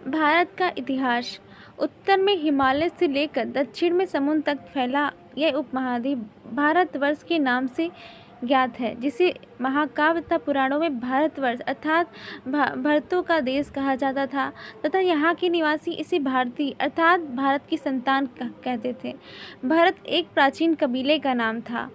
भारत का इतिहास। उत्तर में हिमालय से लेकर दक्षिण में समुद्र तक फैला यह उपमहाद्वीप भारतवर्ष के नाम से ज्ञात है, जिसे महाकाव्य तथा पुराणों में भारतवर्ष अर्थात भरतों का देश कहा जाता था तथा यहाँ के निवासी इसे भारतीय अर्थात भारत की संतान कहते थे। भरत एक प्राचीन कबीले का नाम था।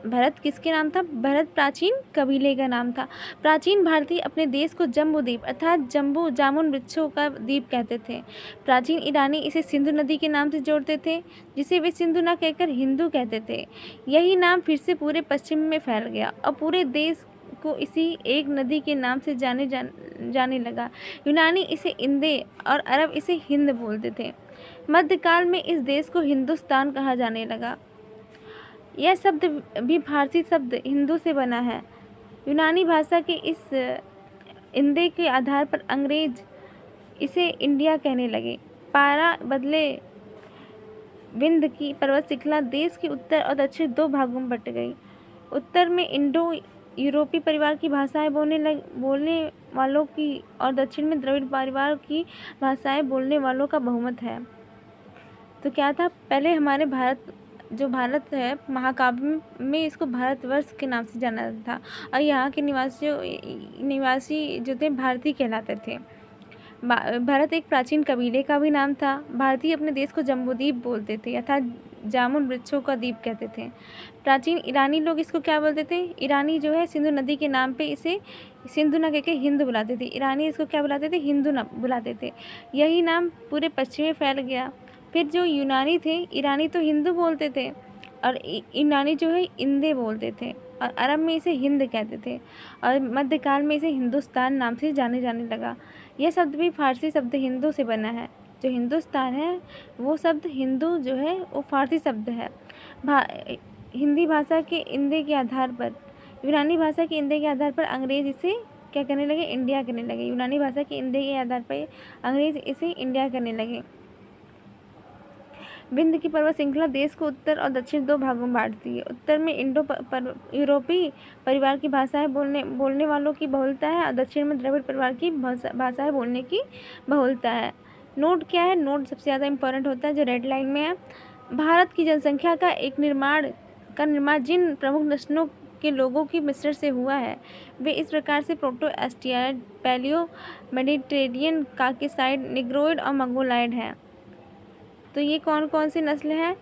भरत किसके नाम था? भरत प्राचीन कबीले का नाम था। प्राचीन भारतीय अपने देश को जम्बूद्वीप अर्थात जम्बू जामुन वृक्षों का द्वीप कहते थे। प्राचीन ईरानी इसे सिंधु नदी के नाम से जोड़ते थे, जिसे वे सिंधु न कहकर हिंदू कहते थे। यही नाम फिर से पूरे पश्चिम में फैल गया और पूरे देश को इसी एक नदी के नाम से जाने लगा। यूनानी इसे इंदे और अरब इसे हिंद बोलते थे। मध्यकाल में इस देश को हिंदुस्तान कहा जाने लगा। यह शब्द भी फारसी शब्द हिंदू से बना है। यूनानी भाषा के इस इंदे के आधार पर अंग्रेज इसे इंडिया कहने लगे। पारा बदले विंध्य की पर्वत श्रृंखला देश के उत्तर और दक्षिण दो भागों में बट गई। उत्तर में इंडो यूरोपीय परिवार की भाषाएं बोलने वालों की और दक्षिण में द्रविड़ परिवार की भाषाएं बोलने वालों का बहुमत है। तो क्या था, पहले हमारे भारत है महाकाव्य में इसको भारतवर्ष के नाम से जाना जाता था और यहाँ के निवासी जो थे भारतीय कहलाते थे। भारत एक प्राचीन कबीले का भी नाम था। भारतीय अपने देश को जम्बूद्वीप बोलते थे अर्थात जामुन वृक्षों का द्वीप कहते थे। प्राचीन ईरानी लोग इसको क्या बोलते थे? ईरानी जो है सिंधु नदी के नाम पे इसे सिंधु न कहकर हिंद बुलाते थे। ईरानी इसको क्या बुलाते थे? हिंदू न बुलाते थे। यही नाम पूरे पश्चिम में फैल गया। फिर जो यूनानी थे, ईरानी तो हिंदू बोलते थे और ईरानी जो है इंदे बोलते थे और अरब में इसे हिंद कहते थे और मध्यकाल में इसे हिंदुस्तान नाम से जाने लगा। यह शब्द भी फारसी शब्द हिंदू से बना है। जो हिंदुस्तान है वो शब्द हिंदू जो है वो फारसी शब्द है। हिंदी भाषा के इंदे के आधार पर यूनानी भाषा के इंदे के आधार पर अंग्रेज इसे क्या करने लगे? इंडिया करने लगे। यूनानी भाषा के इंदे के आधार पर अंग्रेज इसे इंडिया करने लगे। विंध्य की पर्वत श्रृंखला देश को उत्तर और दक्षिण दो भागों में बांटती है। उत्तर में इंडो यूरोपीय परिवार की भाषाएं बोलने वालों की बहुलता है और दक्षिण में द्रविड़ परिवार की भाषाएं बोलने की बहुलता है। नोट क्या है? नोट सबसे ज़्यादा इंपॉर्टेंट होता है जो रेड लाइन में है। भारत की जनसंख्या का निर्माण जिन प्रमुख नस्लों के लोगों की मिश्रण से हुआ है वे इस प्रकार से proto Australoid, paleo Mediterranean, Caucasoid, Negroid और मंगोलाइड हैं। तो ये कौन कौन सी नस्ल हैं?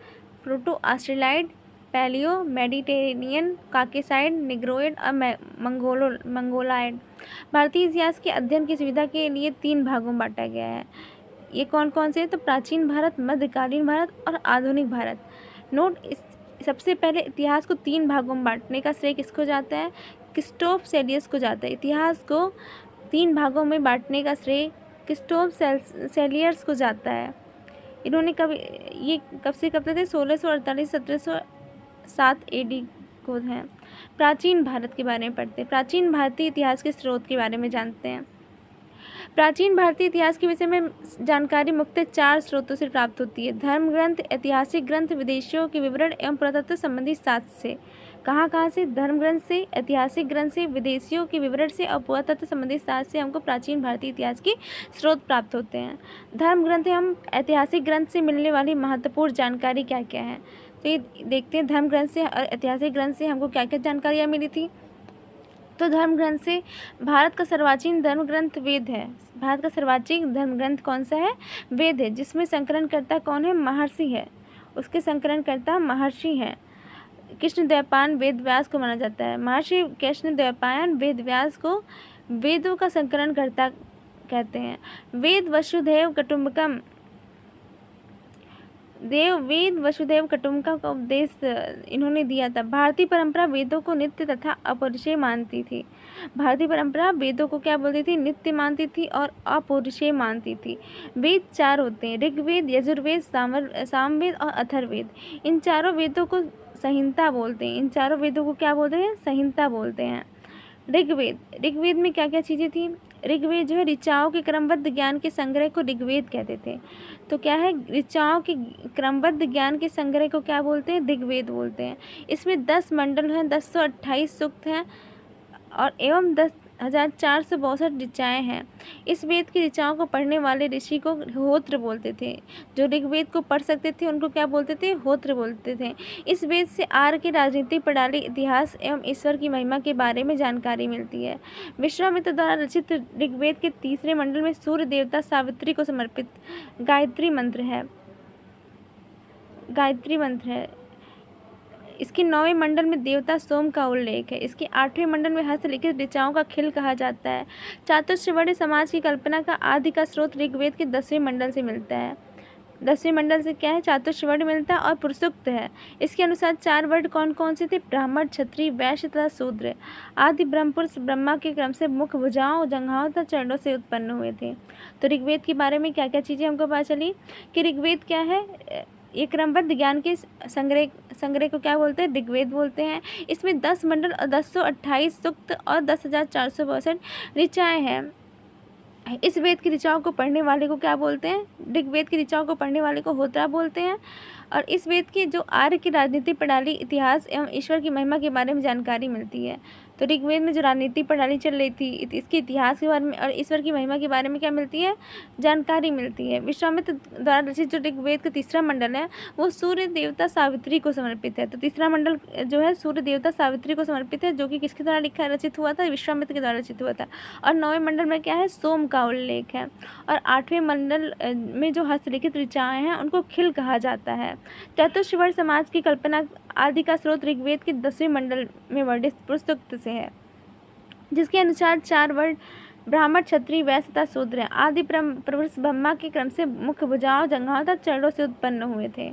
Proto Australoid, paleo Mediterranean, Caucasoid, Negroid और मंगोलाइड। भारतीय इतिहास के अध्ययन की सुविधा के लिए 3 भागों में बांटा गया है। ये कौन कौन से हैं? तो प्राचीन भारत, मध्यकालीन भारत और आधुनिक भारत। नोट, सबसे पहले इतिहास को 3 भागों में बांटने का श्रेय किसको जाता है? क्रिस्टोफ सेलियस को जाता है। इतिहास को 3 भागों में बांटने का श्रेय क्रिस्टोफ सेलियस को जाता है। इन्होंने कब से कब तक थे? 1648 1707 AD को हैं। प्राचीन भारत के बारे में पढ़ते हैं। प्राचीन भारतीय इतिहास के स्रोत के बारे में जानते हैं। प्राचीन भारतीय इतिहास के विषय में जानकारी मुख्यतः 4 स्रोतों से प्राप्त होती है: धर्म ग्रंथ, ऐतिहासिक ग्रंथ, विदेशियों के विवरण एवं पुरातत्व संबंधी साक्ष्य से। कहाँ से? धर्म ग्रंथ से, ऐतिहासिक ग्रंथ से, विदेशियों के विवरण से और पुरातत्व संबंधी साक्ष्य से हमको प्राचीन भारतीय इतिहास के स्रोत प्राप्त होते हैं। धर्म ग्रंथ एवं ऐतिहासिक ग्रंथ से मिलने वाली महत्वपूर्ण जानकारी क्या क्या है? तो ये देखते हैं धर्म ग्रंथ से और ऐतिहासिक ग्रंथ से हमको क्या क्या जानकारियाँ मिली थी। तो धर्म ग्रंथ से भारत का सर्वाचीन धर्म ग्रंथ वेद है। भारत का सर्वाचीन धर्म ग्रंथ कौन सा है? वेद है, जिसमें संकलनकर्ता कौन है? महर्षि है। उसके संकलनकर्ता महर्षि हैं। कृष्ण द्वैपायन वेद व्यास को माना जाता है। महर्षि कृष्ण द्वैपायन वेद व्यास को वेदों का संकलनकर्ता कहते हैं। वेद वसुधैव कुटुंबकम वेद वसुधैव कुटुंबकम का उपदेश इन्होंने दिया था। भारतीय परंपरा वेदों को नित्य तथा अपरिचय मानती थी। भारतीय परंपरा वेदों को क्या बोलती थी? नित्य मानती थी और अपरिचय मानती थी। वेद 4 होते हैं: ऋग्वेद, यजुर्वेद, सामवेद और अथर्ववेद। इन चारों वेदों को संहिता बोलते हैं। इन चारों वेदों को क्या बोलते हैं? संहिता बोलते हैं। ऋग्वेद में क्या क्या चीज़ें थी? ऋग्वेद जो है ऋचाओं के क्रमबद्ध ज्ञान के संग्रह को ऋग्वेद कहते थे। तो क्या है? ऋचाओं के क्रमबद्ध ज्ञान के संग्रह को क्या बोलते हैं? ऋग्वेद बोलते हैं। इसमें 10 मंडल हैं, 1028 सूक्त हैं और एवं 1462 ऋचाएँ हैं। इस वेद की ऋचाओं को पढ़ने वाले ऋषि को होत्र बोलते थे। जो ऋग्वेद को पढ़ सकते थे उनको क्या बोलते थे? होत्र बोलते थे। इस वेद से आर्य की राजनीतिक प्रणाली, इतिहास एवं ईश्वर की महिमा के बारे में जानकारी मिलती है। विश्वामित्र द्वारा रचित ऋग्वेद के तीसरे मंडल में सूर्य देवता सावित्री को समर्पित गायत्री मंत्र है। इसके 9वें मंडल में देवता सोम का उल्लेख है। इसके 8वें मंडल में हस्तलिखित ऋचाओं का खिल कहा जाता है। चातुर्वर्ण्य समाज की कल्पना का आदि का स्रोत ऋग्वेद के 10वें मंडल से मिलता है। 10वें मंडल से क्या है? चातुर्वर्ण्य मिलता है और पुरुषोक्त है। इसके अनुसार 4 वर्ण कौन कौन से थे? ब्राह्मण, क्षत्रिय, वैश्य तथा शूद्र। आदि ब्रह्मपुरुष ब्रह्मा के क्रम से मुख, भुजाओं, जंघाओं तथा चरणों से उत्पन्न हुए थे। तो ऋग्वेद के बारे में क्या क्या चीज़ें हमको पता चली कि ऋग्वेद क्या है? ये क्रमबद्ध ज्ञान के संग्रह को क्या बोलते हैं? ऋग्वेद बोलते हैं। इसमें 10 मंडल और 1028 सूक्त और 10,462 ऋचाएँ हैं। इस वेद की ऋचाओं को पढ़ने वाले को क्या बोलते हैं? ऋग्वेद की ऋचाओं को पढ़ने वाले को होत्रा बोलते हैं। और इस वेद की जो आर्य की राजनीतिक प्रणाली, इतिहास एवं ईश्वर की महिमा के बारे में जानकारी मिलती है। तो ऋग्वेद में जो राजनीतिक प्रणाली चल रही थी, इसके इतिहास के बारे में और ईश्वर की महिमा के बारे में क्या मिलती है? जानकारी मिलती है। विश्वामित्र द्वारा रचित जो ऋग्वेद का तीसरा मंडल है वो सूर्य देवता सावित्री को समर्पित है। तो तीसरा मंडल जो है सूर्य देवता सावित्री को समर्पित है, जो कि किसके द्वारा रचित हुआ था? विश्वामित्र के द्वारा रचित हुआ था। और 9वें मंडल में क्या है? सोम का उल्लेख है। और 8वें मंडल में जो हस्तलिखित ऋचाएँ हैं उनको खिल कहा जाता है। चतुष्वर्ण समाज की कल्पना आदि का स्रोत ऋग्वेद के 10वें मंडल में वर्णित पुरुषोक्त से है, जिसके अनुसार 4 वर्ण ब्राह्मण, क्षत्रिय, वैश्य तथा शूद्र हैं। आदि पुरुष ब्रह्मा के क्रम से मुख, भुजाओं, जंघाओं तथा चरणों से उत्पन्न हुए थे।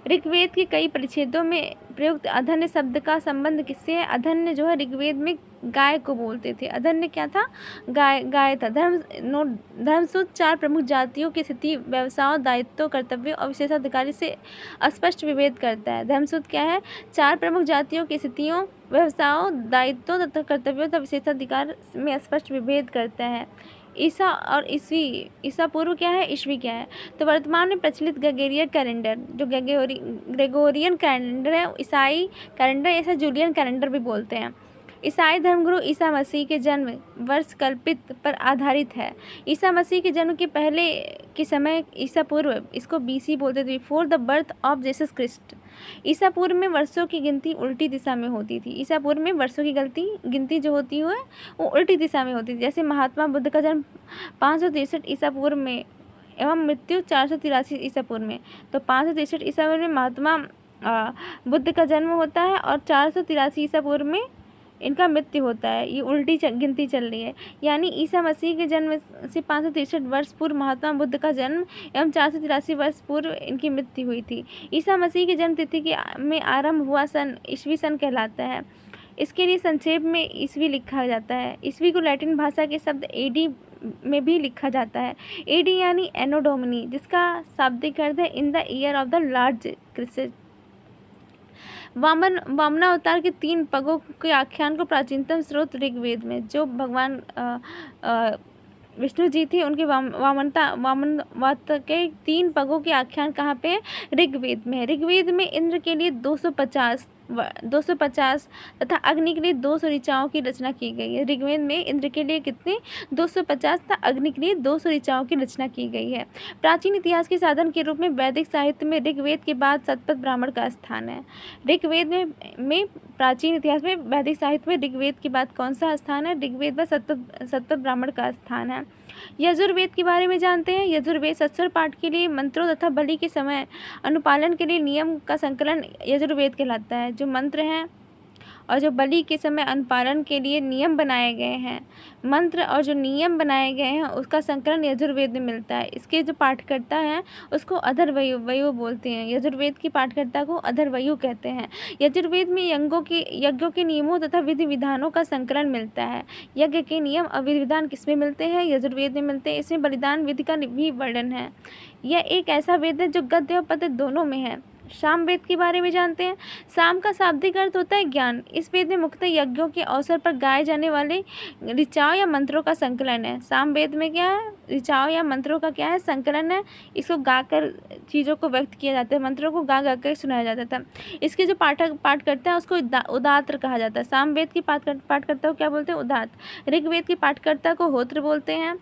ऋग्वेद के कई परिच्छेदों में प्रयुक्त अधन्य शब्द का संबंध किससे है? अधन्य जो है ऋग्वेद में गाय को बोलते थे। अधन्य क्या था? गाय था। धर्मसूत्र 4 प्रमुख जातियों की स्थिति, व्यवसायों, दायित्वों, कर्तव्यों और विशेषाधिकारी से स्पष्ट विभेद करता है। धर्मसूत्र क्या है? 4 प्रमुख जातियों की स्थितियों, व्यवसायों, दायित्वों तथा कर्तव्यों तथा विशेषाधिकार में स्पष्ट विभेद करता है। ईसा और ईसवी, ईसा पूर्व क्या है? ईस्वी क्या है? तो वर्तमान में प्रचलित ग्रेगोरियन कैलेंडर, जो ग्रेगोरियन कैलेंडर है, ईसाई कैलेंडर, ऐसा जूलियन कैलेंडर भी बोलते हैं। ईसाई धर्मगुरु ईसा मसीह के जन्म वर्ष कल्पित पर आधारित है। ईसा मसीह के जन्म के पहले के समय ईसा पूर्व, इसको BC बोलते थे, before the birth of Jesus Christ. ईसा पूर्व में वर्षों की गिनती उल्टी दिशा में होती थी। ईसा पूर्व में वर्षों की गिनती जो होती है वो उल्टी दिशा में होती थी। जैसे महात्मा बुद्ध का जन्म 563 ईसा पूर्व में एवं मृत्यु 483 ईसा पूर्व में। तो 563 ईसा पूर्व में महात्मा बुद्ध का जन्म होता है और 483 ईसा पूर्व में इनका मृत्यु होता है। ये उल्टी गिनती चल रही है। यानी ईसा मसीह के जन्म से 563 वर्ष पूर्व महात्मा बुद्ध का जन्म एवं 483 वर्ष पूर्व इनकी मृत्यु हुई थी। ईसा मसीह की जन्म तिथि में आरंभ हुआ सन ईस्वी सन कहलाता है। इसके लिए संक्षेप में ईस्वी लिखा जाता है। ईस्वी को लैटिन भाषा के शब्द AD में भी लिखा जाता है। AD यानी एनो डोमिनी, जिसका शाब्दिक अर्थ है in the year of the Lord Christ. वामनावतार के 3 पगों के आख्यान को प्राचीनतम स्रोत ऋग्वेद में, जो भगवान विष्णु जी थे, उनके वामनवत के 3 पगों के आख्यान कहाँ पे है? ऋग्वेद में है। ऋग्वेद में इंद्र के लिए 250 तथा अग्नि के लिए 200 ऋचाओं की रचना की गई है। ऋग्वेद में इंद्र के लिए कितने? 250 तथा अग्नि के लिए 200 ऋचाओं की रचना की गई है। प्राचीन इतिहास के साधन के रूप में वैदिक साहित्य में ऋग्वेद के बाद शतपथ ब्राह्मण का स्थान है। ऋग्वेद में प्राचीन इतिहास में वैदिक साहित्य में ऋग्वेद के बाद कौन सा स्थान है? ऋग्वेद में शतपथ ब्राह्मण का स्थान है। यजुर्वेद के बारे में जानते हैं। यजुर्वेद सत्सर पाठ के लिए मंत्रों तथा बलि के समय अनुपालन के लिए नियम का संकलन यजुर्वेद कहलाता है। जो मंत्र हैं और जो बलि के समय अनुपालन के लिए नियम बनाए गए हैं, मंत्र और जो नियम बनाए गए हैं, उसका संकलन यजुर्वेद में मिलता है। इसके जो पाठकर्ता हैं उसको अथर्वयु बोलते हैं। यजुर्वेद की पाठकर्ता को अथर्वयु कहते हैं। यजुर्वेद में यज्ञों के नियमों तथा विधि विधानों का संकलन मिलता है। यज्ञ के नियम और विधि विधान किसमें मिलते हैं? यजुर्वेद में मिलते हैं। इसमें बलिदान विधि का भी वर्णन है। यह एक ऐसा वेद है जो गद्य और पद्य दोनों में है। साम वेद के बारे में जानते हैं। साम का शाब्दिक अर्थ होता है ज्ञान। इस वेद में मुख्यतः यज्ञों के अवसर पर गाए जाने वाले ऋचाओं या मंत्रों का संकलन है। साम वेद में क्या है, ऋचाओं या मंत्रों का क्या है, संकलन है। इसको गाकर चीज़ों को व्यक्त किया जाता है, मंत्रों को गा गा कर सुनाया जाता था। इसके जो पाठ करता है उसको उदात्त कहा जाता है। साम वेद के पाठकर्ता को क्या बोलते हैं, उदात्त। ऋग्वेद के पाठकर्ता को होत्र बोलते हैं।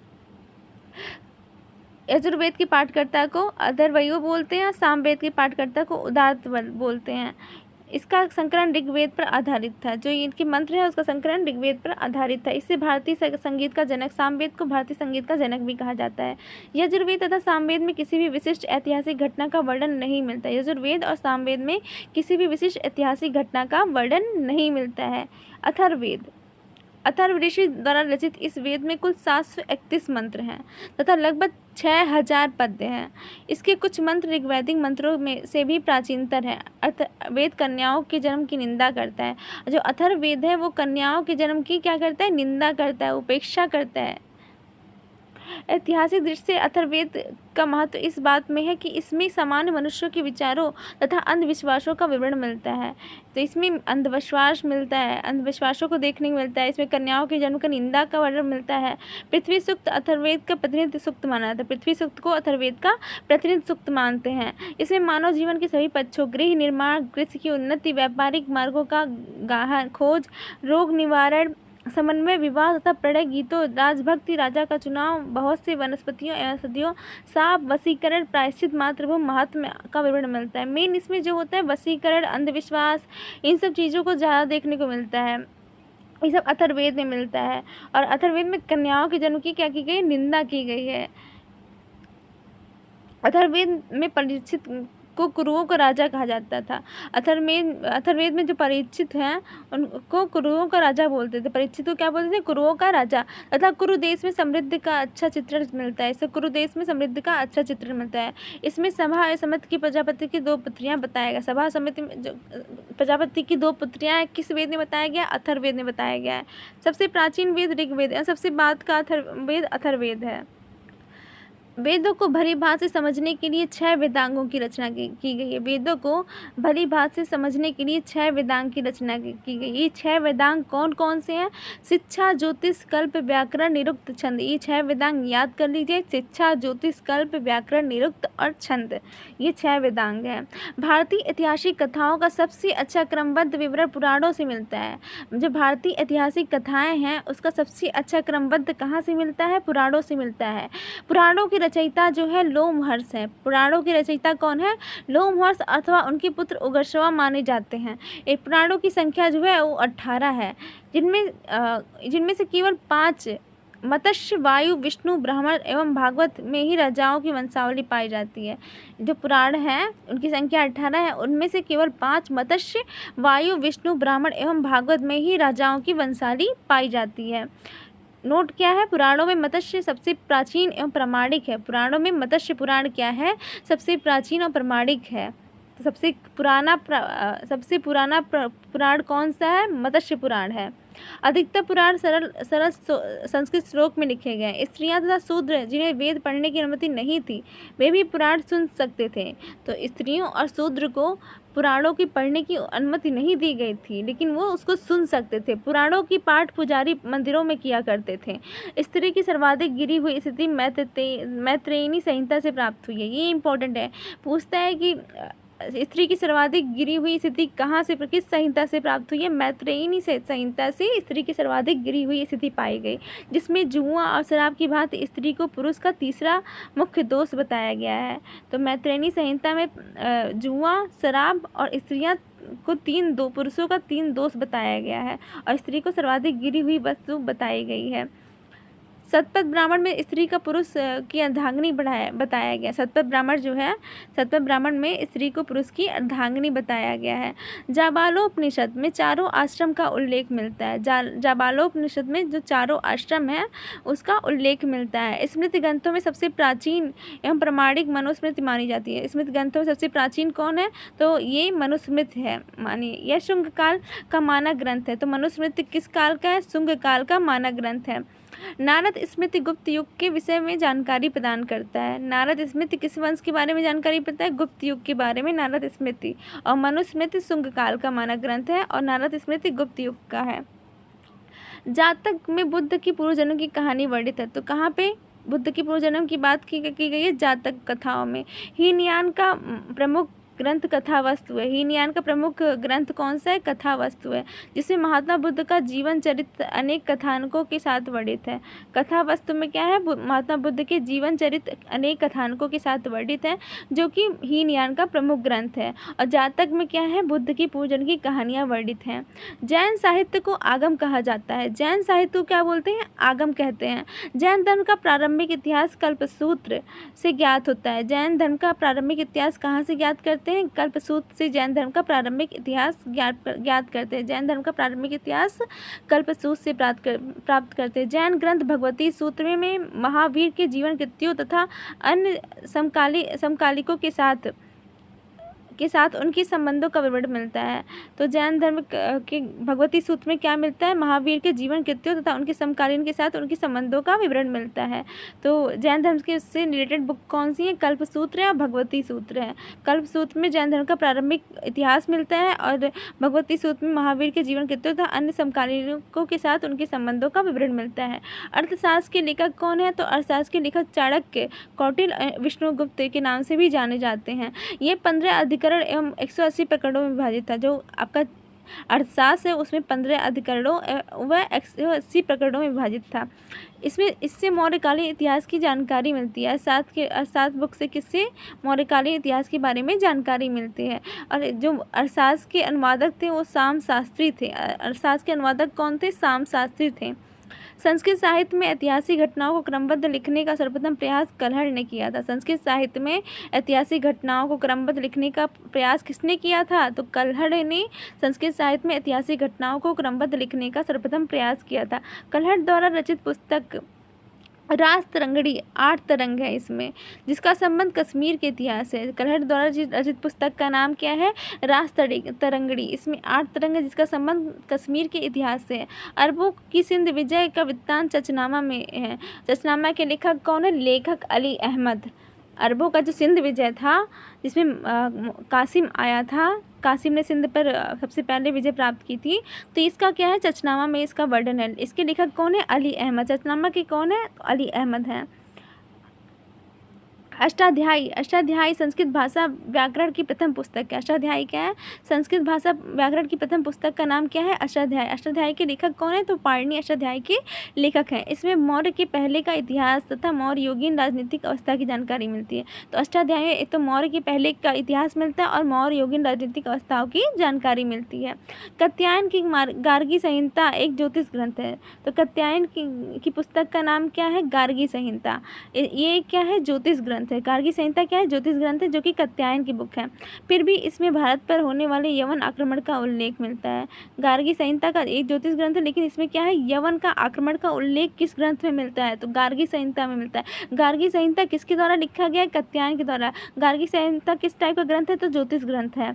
यजुर्वेद के पाठकर्ता को अथर्वयो बोलते हैं। सामवेद के पाठकर्ता को उदात्त बोलते हैं। इसका संकलन ऋग्वेद पर आधारित था। जो इनके मंत्र है उसका संकलन ऋग्वेद पर आधारित था। इससे भारतीय संगीत का जनक, सामवेद को भारतीय संगीत का जनक भी कहा जाता है। यजुर्वेद तथा सामवेद में किसी भी विशिष्ट ऐतिहासिक घटना का वर्णन नहीं मिलता। यजुर्वेद और सामवेद में किसी भी विशिष्ट ऐतिहासिक घटना का वर्णन नहीं मिलता है। अथर्ववेद, अथर्व ऋषि द्वारा रचित इस वेद में कुल 731 मंत्र हैं तथा लगभग 6000 पद्य हैं। इसके कुछ मंत्र ऋग्वैदिक मंत्रों में से भी प्राचीनतर हैं। वेद कन्याओं के जन्म की निंदा करता है। जो अथर्ववेद है वो कन्याओं के जन्म की क्या करता है, निंदा करता है, उपेक्षा करता है। ऐतिहासिक दृष्टि से अथर्ववेद का महत्व इस बात में है कि इसमें सामान्य मनुष्यों के विचारों तथा अंधविश्वासों का विवरण मिलता है। तो इसमें अंधविश्वास मिलता है, अंधविश्वासों को देखने को मिलता है। इसमें कन्याओं के जन्म का निंदा का वर्णन मिलता है। पृथ्वी सूक्त अथर्ववेद का प्रतिनिधि सूक्त माना जाता है। पृथ्वी सूक्त को अथर्ववेद का प्रतिनिधि सूक्त मानते हैं। इसमें मानव जीवन के सभी पक्षों, गृह निर्माण, कृषि की उन्नति, व्यापारिक मार्गों का गहन खोज, रोग निवारण, समन्वय, विवाह तथा प्रणय गीतों, राजभक्ति, राजा का चुनाव, बहुत से वनस्पतियों एवं औषधियों, साप, वशीकरण, प्रायश्चित, मातृभूमि, महात्म्य का विवरण मिलता है। मेन इसमें जो होता है वशीकरण, अंधविश्वास, इन सब चीज़ों को ज़्यादा देखने को मिलता है। ये सब अथर्ववेद में मिलता है। और अथर्ववेद में कन्याओं के जन्म की क्या की गई, निंदा की गई है। अथर्ववेद में परीक्षित को कुरुओं का राजा कहा जाता था। अथर्ववेद में जो परीक्षित हैं उनको कुरुओं का राजा बोलते थे। परीक्षित को क्या बोलते थे, कुरुओं का राजा। तथा कुरु देश में समृद्धि का अच्छा चित्रण मिलता है। इससे कुरु देश में समृद्धि का अच्छा चित्रण मिलता है। इसमें सभा और समिति की प्रजापति की 2 पुत्रियां बताया गया। सभा समिति में जो प्रजापति की 2 पुत्रियां किस वेद में बताया गया, अथर्ववेद में बताया गया है। सबसे प्राचीन वेद ऋग्वेद है, सबसे बाद का वेद अथर्ववेद है। वेदों को भली भांति से समझने के लिए 6 वेदांगों की रचना की गई है। वेदों को भली भांति से समझने के लिए 6 वेदांग की रचना की गई। ये 6 वेदांग कौन कौन से हैं, शिक्षा, ज्योतिष, कल्प, व्याकरण, निरुक्त, छंद। ये 6 वेदांग याद कर लीजिए, शिक्षा, ज्योतिष, कल्प, व्याकरण, निरुक्त और छंद। ये 6 वेदांग हैं। भारतीय ऐतिहासिक कथाओं का सबसे अच्छा क्रमबद्ध विवरण पुराणों से मिलता है। जो भारतीय ऐतिहासिक कथाएँ हैं उसका सबसे अच्छा क्रमबद्ध कहाँ से मिलता है, पुराणों से मिलता है। पुराणों की रचयिता जो है लोमहर्ष है। पुराणों की रचयिता कौन है, लोमहर्ष अथवा उनके पुत्र उगर्षवा माने जाते हैं। एक पुराणों की संख्या जो है वो 18 है, जिनमें से केवल 5 मत्स्य, वायु, विष्णु, ब्राह्मण एवं भागवत में ही राजाओं की वंशावली पाई जाती है। जो पुराण हैं उनकी संख्या 18 है, उनमें से केवल 5 मत्स्य, वायु, विष्णु, ब्राह्मण एवं भागवत में ही राजाओं की वंशावली पाई जाती है। नोट क्या है, पुराणों में मत्स्य सबसे प्राचीन एवं प्रामाणिक है। पुराणों में मत्स्य पुराण क्या है, सबसे प्राचीन और प्रामाणिक है। तो सबसे पुराना पुराण कौन सा है, मत्स्य पुराण है। अधिकतर पुराण सरल संस्कृत श्लोक में लिखे गए। स्त्रियां तथा शूद्र जिन्हें वेद पढ़ने की अनुमति नहीं थी वे भी पुराण सुन सकते थे। तो स्त्रियों और शूद्र को पुराणों की पढ़ने की अनुमति नहीं दी गई थी, लेकिन वो उसको सुन सकते थे। पुराणों की पाठ पुजारी मंदिरों में किया करते थे। स्त्री की सर्वाधिक गिरी हुई स्थिति मैत्रेयी संहिता से प्राप्त हुई है। ये इंपॉर्टेंट है, पूछता है कि स्त्री की सर्वाधिक गिरी हुई स्थिति कहाँ से, किस संहिता से प्राप्त हुई है, मैत्रेयी संहिता से स्त्री की सर्वाधिक गिरी हुई स्थिति पाई गई, जिसमें जुआ और शराब की भांति स्त्री को पुरुष का तीसरा मुख्य दोष बताया गया है। तो मैत्रेयी संहिता में जुआ, शराब और स्त्रियां को पुरुषों का 3 दोष बताया गया है और स्त्री को सर्वाधिक गिरी हुई वस्तु बताई गई है। सतपथ ब्राह्मण में स्त्री का पुरुष की अर्धांगिनी बताया गया। सतपथ ब्राह्मण जो है, सतपथ ब्राह्मण में स्त्री को पुरुष की अर्धांगिनी बताया गया है। जाबालोपनिषद में चारों आश्रम का उल्लेख मिलता है। जाबालोपनिषद में जो चारों आश्रम है उसका उल्लेख मिलता है। स्मृति ग्रंथों में सबसे प्राचीन एवं प्रमाणिक मनुस्मृति मानी जाती है। स्मृति ग्रंथों में सबसे प्राचीन कौन है, तो ये मनुस्मृति है। मानिए यह शुंग काल का मानक ग्रंथ है। तो मनुस्मृति किस काल का है, शुंग काल का मानक ग्रंथ है। नारद स्मृति गुप्त युग के विषय में जानकारी प्रदान करता है। नारद स्मृति किस वंश के बारे में जानकारी बताता है? गुप्त युग के बारे में नारद स्मृति। और मनुस्मृति शुंग काल का मानक ग्रंथ है और नारद स्मृति गुप्त युग का है। जातक में बुद्ध की पूर्व जन्म की कहानी वर्णित है। तो कहाँ पे बुद्ध की पूर्व जन्म की बात की गई है? जातक कथाओं में। हीनयान का प्रमुख ग्रंथ कथा वस्तु है। हीनयान का प्रमुख ग्रंथ कौन सा है? कथा वस्तु है, जिसमें महात्मा बुद्ध का जीवन चरित्र अनेक कथानकों के साथ वर्णित है। कथा वस्तु में क्या है? महात्मा बुद्ध के जीवन चरित्र अनेक कथानकों के साथ वर्णित है, जो कि हीनयान का प्रमुख ग्रंथ है। और जातक में क्या है? बुद्ध की पूजन की कहानियाँ वर्णित हैं। जैन साहित्य को आगम कहा जाता है। जैन साहित्य को क्या बोलते हैं? आगम कहते हैं। जैन धर्म का प्रारंभिक इतिहास कल्पसूत्र से ज्ञात होता है। जैन धर्म का प्रारंभिक इतिहास कहाँ से ज्ञात करते हैं? कल्पसूत्र से जैन धर्म का प्रारंभिक इतिहास ज्ञात करते हैं। जैन धर्म का प्रारंभिक इतिहास कल्पसूत्र से प्राप्त करते हैं। जैन ग्रंथ भगवती सूत्र में महावीर के जीवन कृत्यों तथा अन्य समकालिकों के साथ उनकी संबंधों का विवरण मिलता है। तो जैन धर्म के भगवती सूत्र में क्या मिलता है? महावीर के जीवन कृत्यों तथा उनके समकालीन के साथ उनके संबंधों का विवरण मिलता है। तो जैन धर्म के उससे रिलेटेड बुक कौन सी है? कल्पसूत्र है और भगवती सूत्र है। कल्पसूत्र में जैन धर्म का प्रारंभिक इतिहास मिलता है और भगवती सूत्र में महावीर के जीवन कृत्यों तथा अन्य समकालीनों के साथ उनके संबंधों का विवरण मिलता है। अर्थशास्त्र के लेखक कौन है? तो अर्थशास्त्र के लेखक चाणक्य, कौटिल्य, विष्णुगुप्त के नाम से भी जाने जाते हैं। ये 15 अधिकरण एवं 180 प्रकरणों में विभाजित था। जो आपका अर्थशास्त्र है उसमें 15 अधिकरणों व 180 प्रकरणों में विभाजित था। इससे मौर्यकालीन इतिहास की जानकारी मिलती है। अर्थशास्त्र बुक से किससे? मौर्यकालीन इतिहास के बारे में जानकारी मिलती है। और जो अर्थशास्त्र के अनुवादक थे वो साम शास्त्री थे। अर्थशास्त्र के अनुवादक कौन थे? साम शास्त्री थे। संस्कृत साहित्य में ऐतिहासिक घटनाओं को क्रमबद्ध लिखने का सर्वप्रथम प्रयास कलहड़ ने किया था। संस्कृत साहित्य में ऐतिहासिक घटनाओं को क्रमबद्ध लिखने का प्रयास किसने किया था? तो कलहड़ ने संस्कृत साहित्य में ऐतिहासिक घटनाओं को क्रमबद्ध लिखने का सर्वप्रथम प्रयास किया था। कलहड़ द्वारा रचित पुस्तक रास तरंगड़ी 8 तरंग है इसमें, जिसका संबंध कश्मीर के इतिहास है। कलहड़ द्वारा रचित पुस्तक का नाम क्या है? रास तरंगड़ी। इसमें 8 तरंग है जिसका संबंध कश्मीर के इतिहास से है। अरबों की सिंध विजय का वृत्तांत चचनामा में है। चचनामा के लेखक कौन है? लेखक अली अहमद। अरबों का जो सिंध विजय था जिसमें कासिम आया था, कासिम ने सिंध पर सबसे पहले विजय प्राप्त की थी, तो इसका क्या है? चचनामा में इसका वर्णन है। इसके लेखक कौन है? अली अहमद। चचनामा के कौन है? तो अली अहमद हैं। अष्टाध्यायी संस्कृत भाषा व्याकरण की प्रथम पुस्तक है। अष्टाध्यायी क्या है? संस्कृत भाषा व्याकरण की प्रथम पुस्तक का नाम क्या है? अष्टाध्यायी। अष्टाध्यायी के लेखक कौन है? तो पाणिनि अष्टाध्यायी के लेखक हैं। इसमें मौर्य के पहले का इतिहास तथा मौर्य योगीन राजनीतिक अवस्था की जानकारी मिलती है। तो अष्टाध्यायी में एक तो मौर्य के पहले का इतिहास मिलता है और मौर्य योगीन राजनीतिक अवस्थाओं की जानकारी मिलती है। कात्यायन की गार्गी संहिता एक ज्योतिष ग्रंथ है। तो कात्यायन की पुस्तक का नाम क्या है? गार्गी संहिता। ये क्या है? ज्योतिष ग्रंथ है। गार्गी संहिता क्या है? ज्योतिष ग्रंथ है, जो कि कात्यायन की बुक है। फिर भी इसमें भारत पर होने वाले यवन आक्रमण का उल्लेख मिलता है। गार्गी संहिता का एक ज्योतिष ग्रंथ है, लेकिन इसमें क्या है? यवन का आक्रमण का उल्लेख किस ग्रंथ में मिलता है? तो गार्गी संहिता में मिलता है। गार्गी संहिता किसके द्वारा लिखा गया है? कात्यायन के द्वारा। गार्गी संहिता किस टाइप का ग्रंथ है? तो ज्योतिष ग्रंथ है।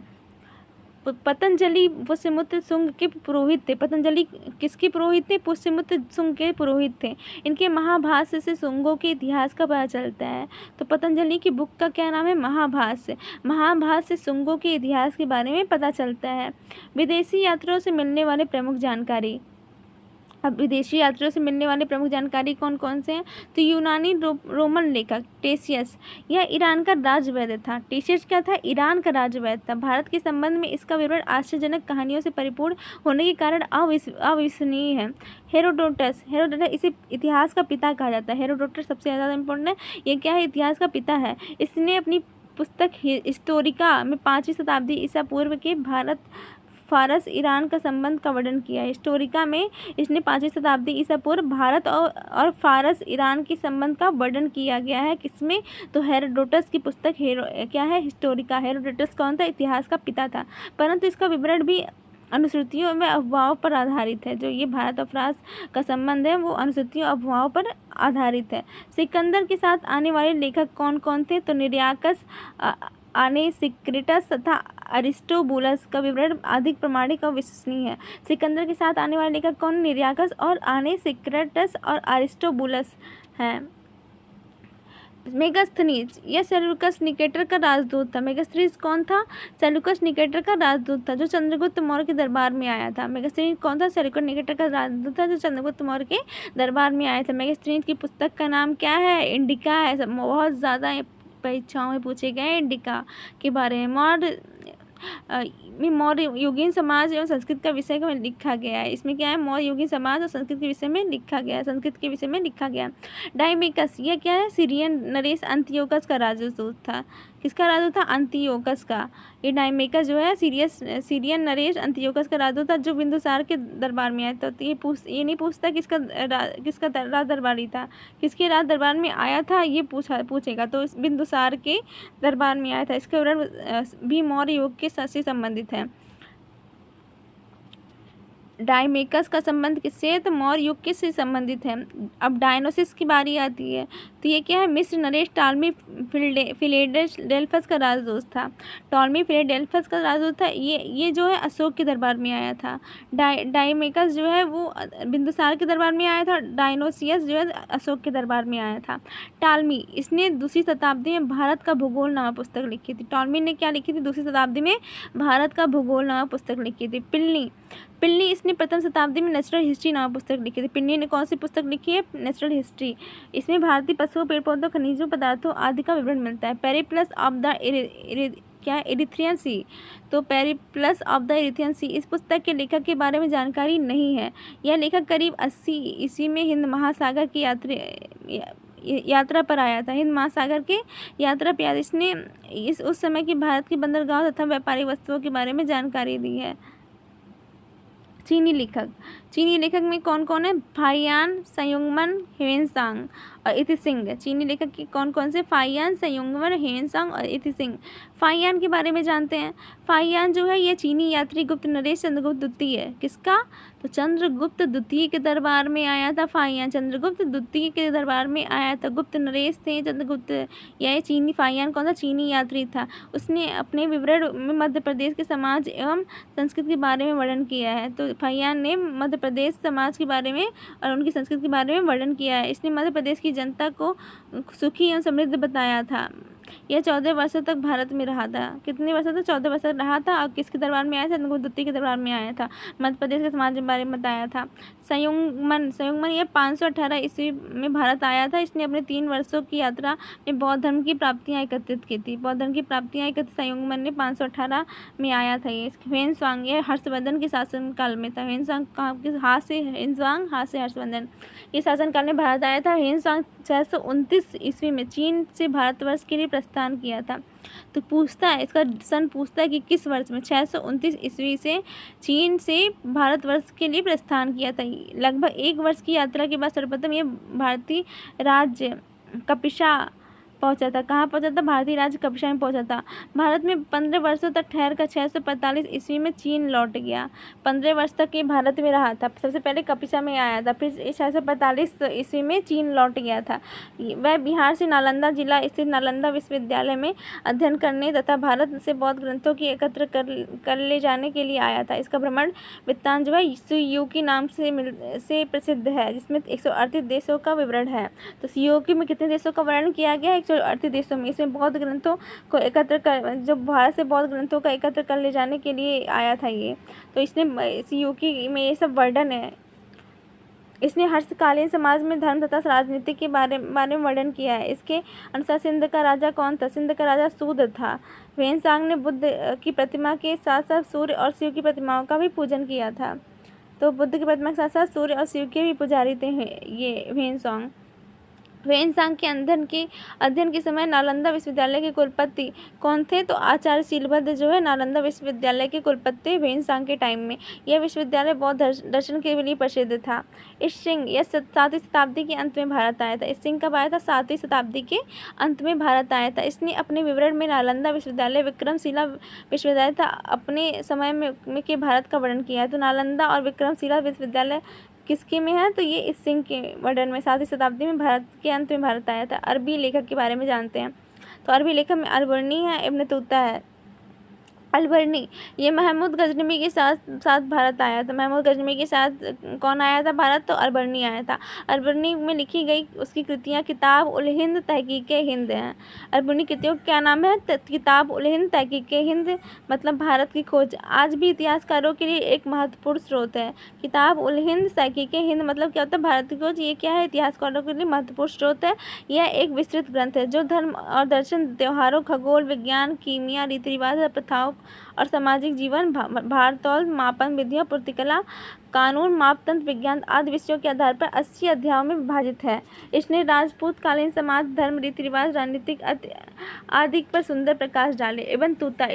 पतंजलि पुष्यमित्र शुंग के पुरोहित थे। पतंजलि किसके पुरोहित थे? पुष्यमित्र शुंग के पुरोहित थे। इनके महाभाष्य से शुंगों के इतिहास का पता चलता है। तो पतंजलि की बुक का क्या नाम है? महाभाष्य। महाभाष्य से शुंगों के इतिहास के बारे में पता चलता है। विदेशी यात्रियों से मिलने वाले प्रमुख जानकारी। अब विदेशी यात्रियों से मिलने वाले प्रमुख जानकारी कौन कौन से हैं? तो यूनानी रोमन लेखक टेसियस, यह ईरान का राजवैद्य था। टेसियस क्या था? ईरान का राजवैद्य था। भारत के संबंध में इसका विवरण आश्चर्यजनक कहानियों से परिपूर्ण होने के कारण अविश्वसनीय है। हेरोडोटस इसे इतिहास का पिता कहा जाता है। हेरोडोटस सबसे ज़्यादा इम्पोर्टेंट है। ये क्या है? इतिहास का पिता है। इसने अपनी पुस्तक हिस्टोरिका में 5वीं शताब्दी ईसा पूर्व के भारत फारस ईरान का संबंध का वर्णन किया है। हिस्टोरिका में इसने 5वीं शताब्दी ईसा पूर्व भारत और फारस ईरान के संबंध का वर्णन किया गया है। किसमें? तो हेरोडोटस की पुस्तक क्या है? हिस्टोरिका। हेरोडोटस कौन था? इतिहास का पिता था, परंतु इसका विवरण भी अनुश्रुतियों में अफवाहों पर आधारित है। जो ये भारत और फारस का संबंध है वो अनुश्रुतियों अफवाहों पर आधारित है। सिकंदर के साथ आने वाले लेखक कौन कौन थे? तो निर्याकस, आनेसिक्रिटस तथा अरिस्टोबुलस का विवरण अधिक प्रामाणिक और विश्वसनीय है। सिकंदर के साथ आने वाले लेखक कौन? निर्याकस और आनेसिक्रिटस और अरिस्टोबुलस हैं। मेगास्थनीज, यह सेल्यूकस निकेटर का राजदूत था। मेगास्थनीज कौन था? सेल्यूकस निकेटर का राजदूत था जो चंद्रगुप्त मौर्य के दरबार में आया था। मेगास्थनीज कौन था? सेल्यूकस निकेटर का राजदूत था जो चंद्रगुप्त मौर्य के दरबार में आया था। मेगास्थनीज की पुस्तक का नाम क्या है? इंडिका है। बहुत ज़्यादा परीक्षाओं में पूछे गए इंडिका के बारे में। मौर्य युगीन समाज एवं संस्कृत का विषय में लिखा गया है। इसमें क्या है? मौर्य युगीन समाज और संस्कृत के विषय में लिखा गया है। संस्कृत के विषय में लिखा गया। डायमेकस, यह क्या है? सीरियन नरेश अंतियोकस का राजदूत था। किसका राजदूत था? अंतियोकस का। ये डायमेकस जो है सीरियन नरेश अंतियोकस का राजदूत था जो बिंदुसार के दरबार में आया था। तो ये नहीं पूछता किसका राज दरबारी था, किसके राज दरबार में आया था, ये पूछेगा। तो बिंदुसार के दरबार में आया था। इसका विवरण भी मौर्य युग के से संबंधित है। डायमेकस का संबंध किससे है? तो मौर्य युग के से संबंधित है। अब डायनोसिस की बारी आती है। तो ये क्या है? मिस्र नरेश टालमी फिलेडेल्फस का राजदूत था। टॉलमी फिलेडेल्फस का राजदूत था। ये जो है अशोक के दरबार में आया था। डायमेकस जो है वो बिंदुसार के दरबार में आया था। डायनोसियस जो है अशोक के दरबार में आया था। टालमी, इसने दूसरी शताब्दी में भारत का भूगोल नामक पुस्तक लिखी थी। टॉलमी ने क्या लिखी थी? दूसरी शताब्दी में भारत का भूगोल नामक पुस्तक लिखी थी। प्लिनी इसने प्रथम शताब्दी में नेचुरल हिस्ट्री नामक पुस्तक लिखी थी। प्लिनी ने कौन सी पुस्तक लिखी है? Natural history. इसमें भारतीय पशुओं, पेड़ पौधों, खनिजों, पदार्थों आदि का विवरण मिलता है। पेरिप्लस ऑफ द इरिथ्रियन सी, तो पेरिप्लस ऑफ द इरिथ्रियन सी, इस पुस्तक के लेखक के बारे में जानकारी नहीं है। यह लेखक करीब 80 ईस्वी में हिंद महासागर की यात्रा पर आया था। हिंद महासागर के यात्रा पर इसने उस समय की भारत की बंदरगाह तथा व्यापारिक वस्तुओं के बारे में जानकारी दी है। चीनी लेखक में कौन कौन है? फाहियान, संयुग्मन, ह्वेनसांग और इतिसिंग। चीनी लेखक के कौन कौन से? फाहियान, संयुग्मन, ह्वेनसांग और इतिसिंग। फाहियान के बारे में जानते हैं। फाहियान जो है ये चीनी यात्री गुप्त नरेश चंद्रगुप्त द्वितीय है। किसका? तो चंद्रगुप्त द्वितीय के दरबार में आया था फाहियान। चंद्रगुप्त द्वितीय के दरबार में आया था। गुप्त नरेश थे चंद्रगुप्त। यह चीनी फाहियान कौन था? चीनी यात्री था। उसने अपने विवरण में मध्य प्रदेश के समाज एवं संस्कृति के बारे में वर्णन किया है। तो फाहियान ने मध्य प्रदेश समाज के बारे में और उनकी संस्कृति के बारे में वर्णन किया है। इसने मध्य प्रदेश की जनता को सुखी एवं समृद्ध बताया था। यह 14 वर्षों तक भारत में रहा था। कितने वर्षों तक? 14 वर्ष तक रहा था। और किसके दरबार में आया था? चंद्रगुप्त द्वितीय के दरबार में आया था। मध्य प्रदेश के समाज के बारे में बताया था। संयुग्मन यह 518 ईस्वी में भारत आया था। इसने अपने 3 वर्षों की यात्रा में बौद्ध धर्म की प्राप्तियां एकत्रित की थी। बौद्ध धर्म की प्राप्तियां एकत्रित संयुग्मन ने 518 में आया था। ये ह्वेनसांग यह हर्षवर्धन के शासनकाल में था। ह्वेनसांग हाथ से हर्षवर्धन ये शासनकाल में भारत आया था। ह्वेनसांग 629 ईस्वी में चीन से भारतवर्ष के लिए प्रस्थान किया था। तो पूछता है, इसका सन पूछता है कि किस वर्ष में? 629 ईस्वी से चीन से भारतवर्ष के लिए प्रस्थान किया था। लगभग 1 वर्ष की यात्रा के बाद सर्वप्रथम ये भारतीय राज्य कपिशा पहुंचा था। कहाँ पहुंचा था? भारतीय राज्य कपिशा में पहुंचा था। भारत में 15 वर्षों तक ठहर कर 645 ईस्वी में चीन लौट गया। 15 वर्ष तक ये भारत में रहा था। सबसे पहले कपिशा में आया था, फिर 645 ईस्वी में चीन लौट गया था। वह बिहार से नालंदा जिला स्थित नालंदा विश्वविद्यालय में अध्ययन करने तथा भारत से बौद्ध ग्रंथों की एकत्र कर ले जाने के लिए आया था। इसका भ्रमण वृत्तांत जो है सुयुकी नाम से प्रसिद्ध है, जिसमें 138 देशों का विवरण है। तो सुयुकी में कितने देशों का वर्णन किया गया है? 138 देशों में। इसमें बौद्ध ग्रंथों को एकत्र कर, जो भारत से बौद्ध ग्रंथों का एकत्र कर ले जाने के लिए आया था ये। तो इसने सुयुकी में ये सब वर्णन है। इसने हर्षकालीन समाज में धर्म तथा राजनीति के बारे में वर्णन किया है। इसके अनुसार सिंध का राजा कौन था? सिंध का राजा सूद था। ह्वेनसांग ने बुद्ध की प्रतिमा के साथ साथ सूर्य और शिव की प्रतिमाओं का भी पूजन किया था। तो बुद्ध की प्रतिमा के साथ साथ सूर्य और शिव के भी पुजारी थे ये ह्वेनसांग। ह्वेनसांग के अध्ययन के समय नालंदा विश्वविद्यालय के कुलपति कौन थे? तो आचार्य शीलभद्र जो है नालंदा विश्वविद्यालय के कुलपति ह्वेनसांग के टाइम में। यह विश्वविद्यालय बौद्ध दर्शन के लिए प्रसिद्ध था। इसिंग यह 7वीं शताब्दी के अंत में भारत आया था। इसिंग कब आया था? 7वीं शताब्दी के अंत में भारत आया था। इसने अपने विवरण में नालंदा विश्वविद्यालय, विक्रमशिला विश्वविद्यालय तथा अपने समय में के भारत का वर्णन किया है। तो नालंदा और विक्रमशिला विश्वविद्यालय किसके में है? तो ये इसिंग के वर्णन में 7वीं शताब्दी में भारत के अंत में भारत आया था। अरबी लेखक के बारे में जानते हैं। तो अरबी लेखक में अलबर्नी है, इब्न तूता है। अलबर्नी ये महमूद गजनवी के साथ साथ भारत आया था। महमूद गजनवी के साथ कौन आया था भारत? तो अलबर्नी आया था। अलबर्नी में लिखी गई उसकी कृतियाँ किताब उल हिंद तहकीक हिंद हैं। अलबर्नी कृतियों का क्या नाम है? किताब उल हिंद तहकीक हिंद, मतलब भारत की खोज। आज भी इतिहासकारों के लिए एक महत्वपूर्ण स्रोत है। किताब उल हिंद तहकीक हिंद मतलब क्या होता है? भारत की खोज। ये क्या है? इतिहासकारों के लिए महत्वपूर्ण स्रोत है। यह एक विस्तृत ग्रंथ है जो धर्म और दर्शन, त्योहारों, खगोल विज्ञान, कीमिया, रीति रिवाज, प्रथाओं और सामाजिक जीवन, भारतौल, मापन विधियाँ, पूर्तिकला, कानून, मापतंत्र, विज्ञान आदि विषयों के आधार पर 80 अध्यायों में विभाजित है। इसने राजपूत कालीन समाज, धर्म, रीति रिवाज, राजनीतिक आदि पर सुंदर प्रकाश डाले। इब्न तूता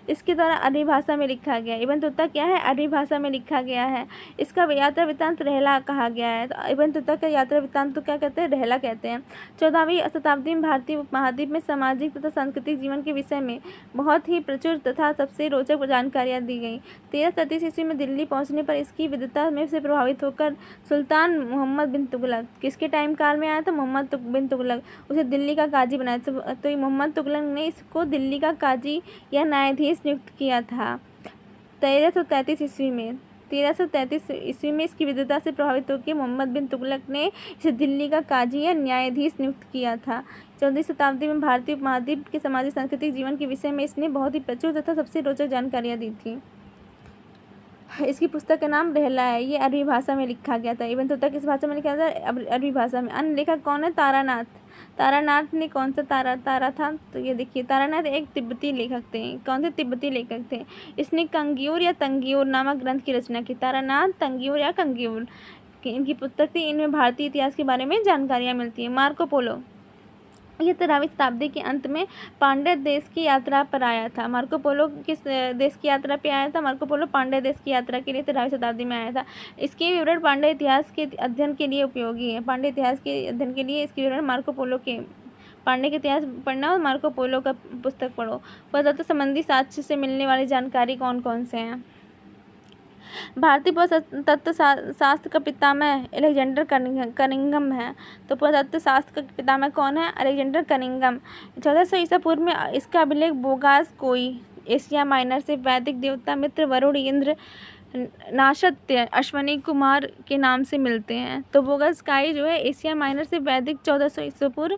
इसके द्वारा अरबी भाषा में लिखा गया। इब्न तूता क्या है? अरबी भाषा में लिखा गया है। इसका यात्रा वृत्तांत रहला कहा गया है। तो इब्न तूता का यात्रा वृत्तांत तो क्या कहते हैं? रहला कहते हैं। 14वीं शताब्दी में भारतीय उपमहाद्वीप में सामाजिक तथा सांस्कृतिक जीवन के विषय में बहुत ही प्रचुर तथा सबसे रोचक जानकारियाँ दी गई। 1337 ईस्वी में दिल्ली पहुँचने पर इसकी विद्वता में से प्रभावित होकर सुल्तान मोहम्मद बिन तुगलक, किसके टाइम काल में आया था? मोहम्मद बिन तुगलक, उसे दिल्ली का काजी बनाया। तो मोहम्मद तुगलक ने इसको दिल्ली का काजी या न्यायाधीश नियुक्त किया था 1333 ईस्वी में। 1333 ईस्वी में इसकी विद्वता से प्रभावित होकर मोहम्मद बिन तुगलक ने इसे दिल्ली का काजी या न्यायाधीश नियुक्त किया था। 14वीं शताब्दी में भारतीय उपमहाद्वीप के सामाजिक सांस्कृतिक जीवन के विषय में इसने बहुत ही प्रचुर तथा सबसे रोचक जानकारियाँ दी थी। इसकी पुस्तक का नाम रहला है। ये अरबी भाषा में लिखा गया था। इब्न तूता किस भाषा में लिखा था? अरबी भाषा में। अन्य लेखक कौन है? तारानाथ। तारानाथ ने कौन सा तारा था? तो ये देखिए, तारानाथ एक तिब्बती लेखक थे। कौन से? तिब्बती लेखक थे। इसने कंग्यूर या तंग्यूर नामक ग्रंथ की रचना की। तारानाथ, तंग्यूर या कंग्यूर इनकी पुस्तक थी। इनमें भारतीय इतिहास के बारे में जानकारियाँ मिलती हैं। मार्को पोलो ये 13वीं शताब्दी के अंत में पांड्य देश की यात्रा पर आया था। मार्को पोलो किस देश की यात्रा पे आया था? मार्को पोलो पांड्य देश की यात्रा के लिए 13वीं शताब्दी में आया था। इसके विवरण पांड्य इतिहास के अध्ययन के लिए उपयोगी है। पांड्य इतिहास के अध्ययन के लिए इसके विवरण मार्को पोलो के पांड्य के इतिहास पढ़ना और मार्को पोलो का पुस्तक पढ़ो। पुरातत्व संबंधी साक्ष्य से मिलने वाली जानकारी कौन कौन से हैं? भारतीय पुरातत्व शास्त्र का पितामह अलेक्जेंडर कनिंघम है। तो पुरातत्व शास्त्र का पितामह कौन है? Alexander Cunningham. 1400 ईसा पूर्व में इसका अभिलेख बोगास कोई एशिया माइनर से वैदिक देवता मित्र, वरुण, इंद्र, नाशत्य, अश्वनी कुमार के नाम से मिलते हैं। तो बोगसकाई जो है एशिया माइनर से वैदिक 1400 ईसा पूर्व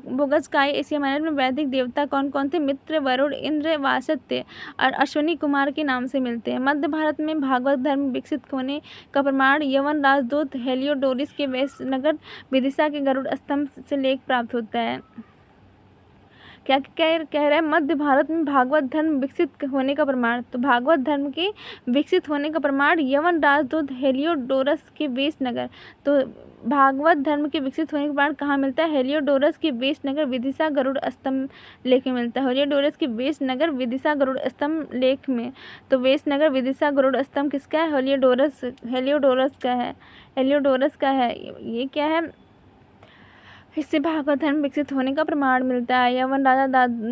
बोगसकाई एशिया माइनर में वैदिक देवता कौन कौन थे? मित्र, वरुण, इंद्र, वासत्य और अश्वनी कुमार के नाम से मिलते हैं। मध्य भारत में भागवत धर्म विकसित होने का प्रमाण यवन राजदूत हेलियोडोरस के वैश्यनगर विदिशा के गरुड़ स्तंभ से लेख प्राप्त होता है। क्या कह रहा है? मध्य भारत में भागवत धर्म विकसित होने का प्रमाण। तो भागवत धर्म के विकसित होने का प्रमाण यवन राजदूत हेलियोडोरस के वैश्यनगर। तो भागवत धर्म के विकसित होने के प्रमाण कहाँ मिलता है? हेलियोडोरस के वैश्यनगर विदिशा गरुड़ स्तंभ लेख में मिलता है। हेलियोडोरस के वैश्यनगर विदिशा गरुड़ स्तंभ लेख में। तो वैश्यनगर विदिशा गरुड़ स्तंभ किसका है? हेलियोडोरस का है। हेलियोडोरस का है। ये क्या है? इससे भागवत धर्म विकसित होने का प्रमाण मिलता है। यवन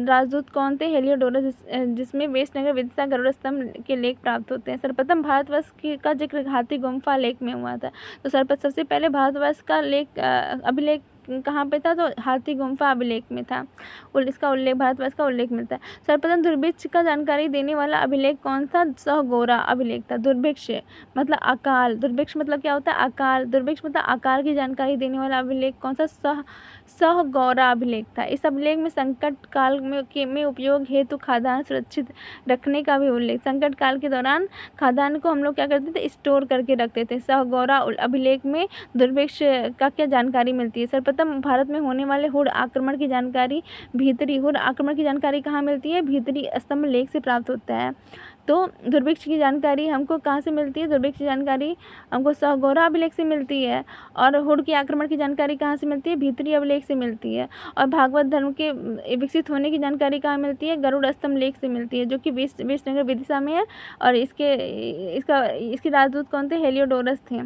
राजदूत कौन थे? हेलियोडोरस, जिसमें वैश्यनगर विदिशा गरुड़ स्तंभ के लेख प्राप्त होते हैं। सर्वप्रथम भारतवर्ष का जिक्र हाथी गुम्फा लेख में हुआ था। तो सबसे पहले भारतवर्ष का अभिलेख कहाँ पे था? तो हाथी गुम्फा अभिलेख में था। इसका उल्लेख भारतवर्ष का उल्लेख मिलता है। सर्वप्रथम दुर्भिक्ष का जानकारी देने वाला अभिलेख कौन था? सहगोरा अभिलेख था। दुर्भिक्ष मतलब अकाल। दुर्भिक्ष मतलब क्या होता है? अकाल। दुर्भिक्ष मतलब अकाल की जानकारी देने वाला अभिलेख कौन सा? सहगौरा अभिलेख था। इस अभिलेख में संकट काल में उपयोग हेतु खाद्यान्न सुरक्षित रखने का भी उल्लेख। संकट काल के दौरान खाद्यान्न को हम लोग क्या करते थे? स्टोर करके रखते थे। सहगौरा अभिलेख में दुर्भिक्ष का क्या जानकारी मिलती है? सर्वप्रथम भारत में होने वाले हुड आक्रमण की जानकारी हुड आक्रमण की जानकारी कहाँ मिलती है? भीतरी स्तंभ लेख से प्राप्त होता है। तो दुर्भिक्ष की जानकारी हमको कहाँ से मिलती है? दुर्भिक्ष की जानकारी हमको सहगौरा अभिलेख से मिलती है। और हुड के आक्रमण की जानकारी कहाँ से मिलती है? भीतरी अभिलेख से मिलती है। और भागवत धर्म के विकसित होने की जानकारी कहाँ मिलती है? गरुड़ स्तंभ लेख से मिलती है, जो कि वैश्यनगर विदिशा में है। और इसके राजदूत कौन थे? हेलियोडोरस थे।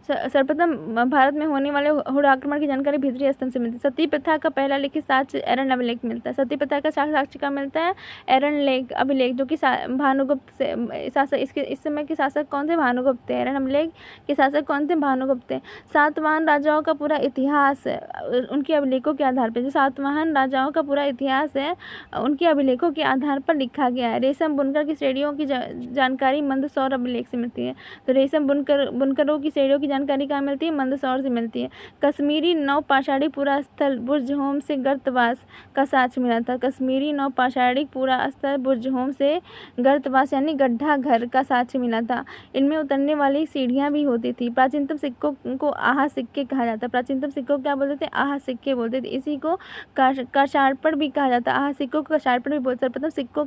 सर्वप्रथम भारत में होने वाले हुड़ आक्रमण की जानकारी भीतरी स्तंभ से मिलती है। सती प्रथा का पहला लिखित साक्ष्य एरन अभिलेख मिलता है। सती प्रथा का साक्ष्य का मिलता है एरन लेख अभिलेख, जो कि भानुगुप्त से शासक, इसके इस समय के शासक कौन थे? भानुगुप्त थे। एरन अभिलेख के शासक कौन थे? भानुगुप्त थे। सातवाहन राजाओं का पूरा इतिहास उनके अभिलेखों के आधार पर, जो सातवाहन राजाओं का पूरा इतिहास है उनके अभिलेखों के आधार पर लिखा गया है। रेशम बुनकर की श्रेणियों की जानकारी मंदसौर अभिलेख से मिलती है। तो रेशम बुनकरों की श्रेणियों की जानकारी कहाँ मिलती है? मंदसौर से मिलती है। कश्मीरी नवपाषाणी पुरा स्थल बुर्ज होम से गर्तवास का साक्ष्य मिला था। कश्मीरी नवपाषाणी पुरा स्थल बुर्ज होम से गर्तवास यानी गड्ढा घर का साक्ष्य मिला था। इनमें उतरने वाली सीढ़ियाँ भी होती थी। प्राचीनतम सिक्कों को आहा सिक्के कहा जाता है। प्राचीनतम सिक्कों को क्या बोलते थे? आहा सिक्के बोलते थे। इसी को कशार्पण भी कहा जाता है। आहा सिक्कों को कशार्पण भी बोलते हैं। सर्वप्रथम सिक्कों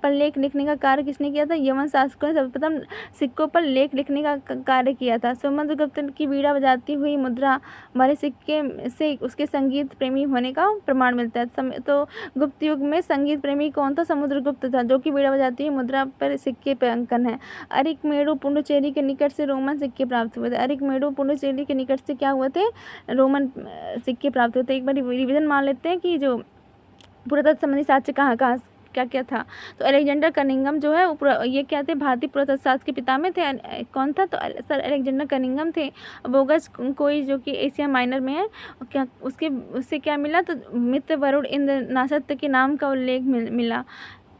पर लेख लिखने का कार्य किसने किया था? यवन शासकों ने सर्वप्रथम सिक्कों पर लेख लिखने का कार्य किया था। समुद्रगुप्त की बीड़ा बजाती हुई मुद्रा वाले सिक्के से उसके संगीत प्रेमी होने का प्रमाण मिलता है। तो गुप्त युग में संगीत प्रेमी कौन था? समुद्रगुप्त था, जो कि बीड़ा बजाती हुई मुद्रा पर सिक्के पे अंकन है। अरिकमेडु पुडुचेरी के निकट से रोमन सिक्के प्राप्त हुए थे। अरिकमेडु पुडुचेरी के निकट से क्या हुए थे? रोमन सिक्के प्राप्त हुए थे। एक बार रिवीजन मान लेते हैं कि जो पुरातत्व संबंधी साक्ष्य कहाँ क्या क्या था। तो अलेक्जेंडर कनिंघम जो है ये क्या थे? भारतीय पुरातत्व शास्त्र के पिता में थे। कौन था? तो सर अलेक्जेंडर कनिंघम थे। बोगस कोई जो कि एशिया माइनर में है, क्या उससे क्या मिला? तो मित्र वरुण इंद्र नासत्य के नाम का उल्लेख मिला।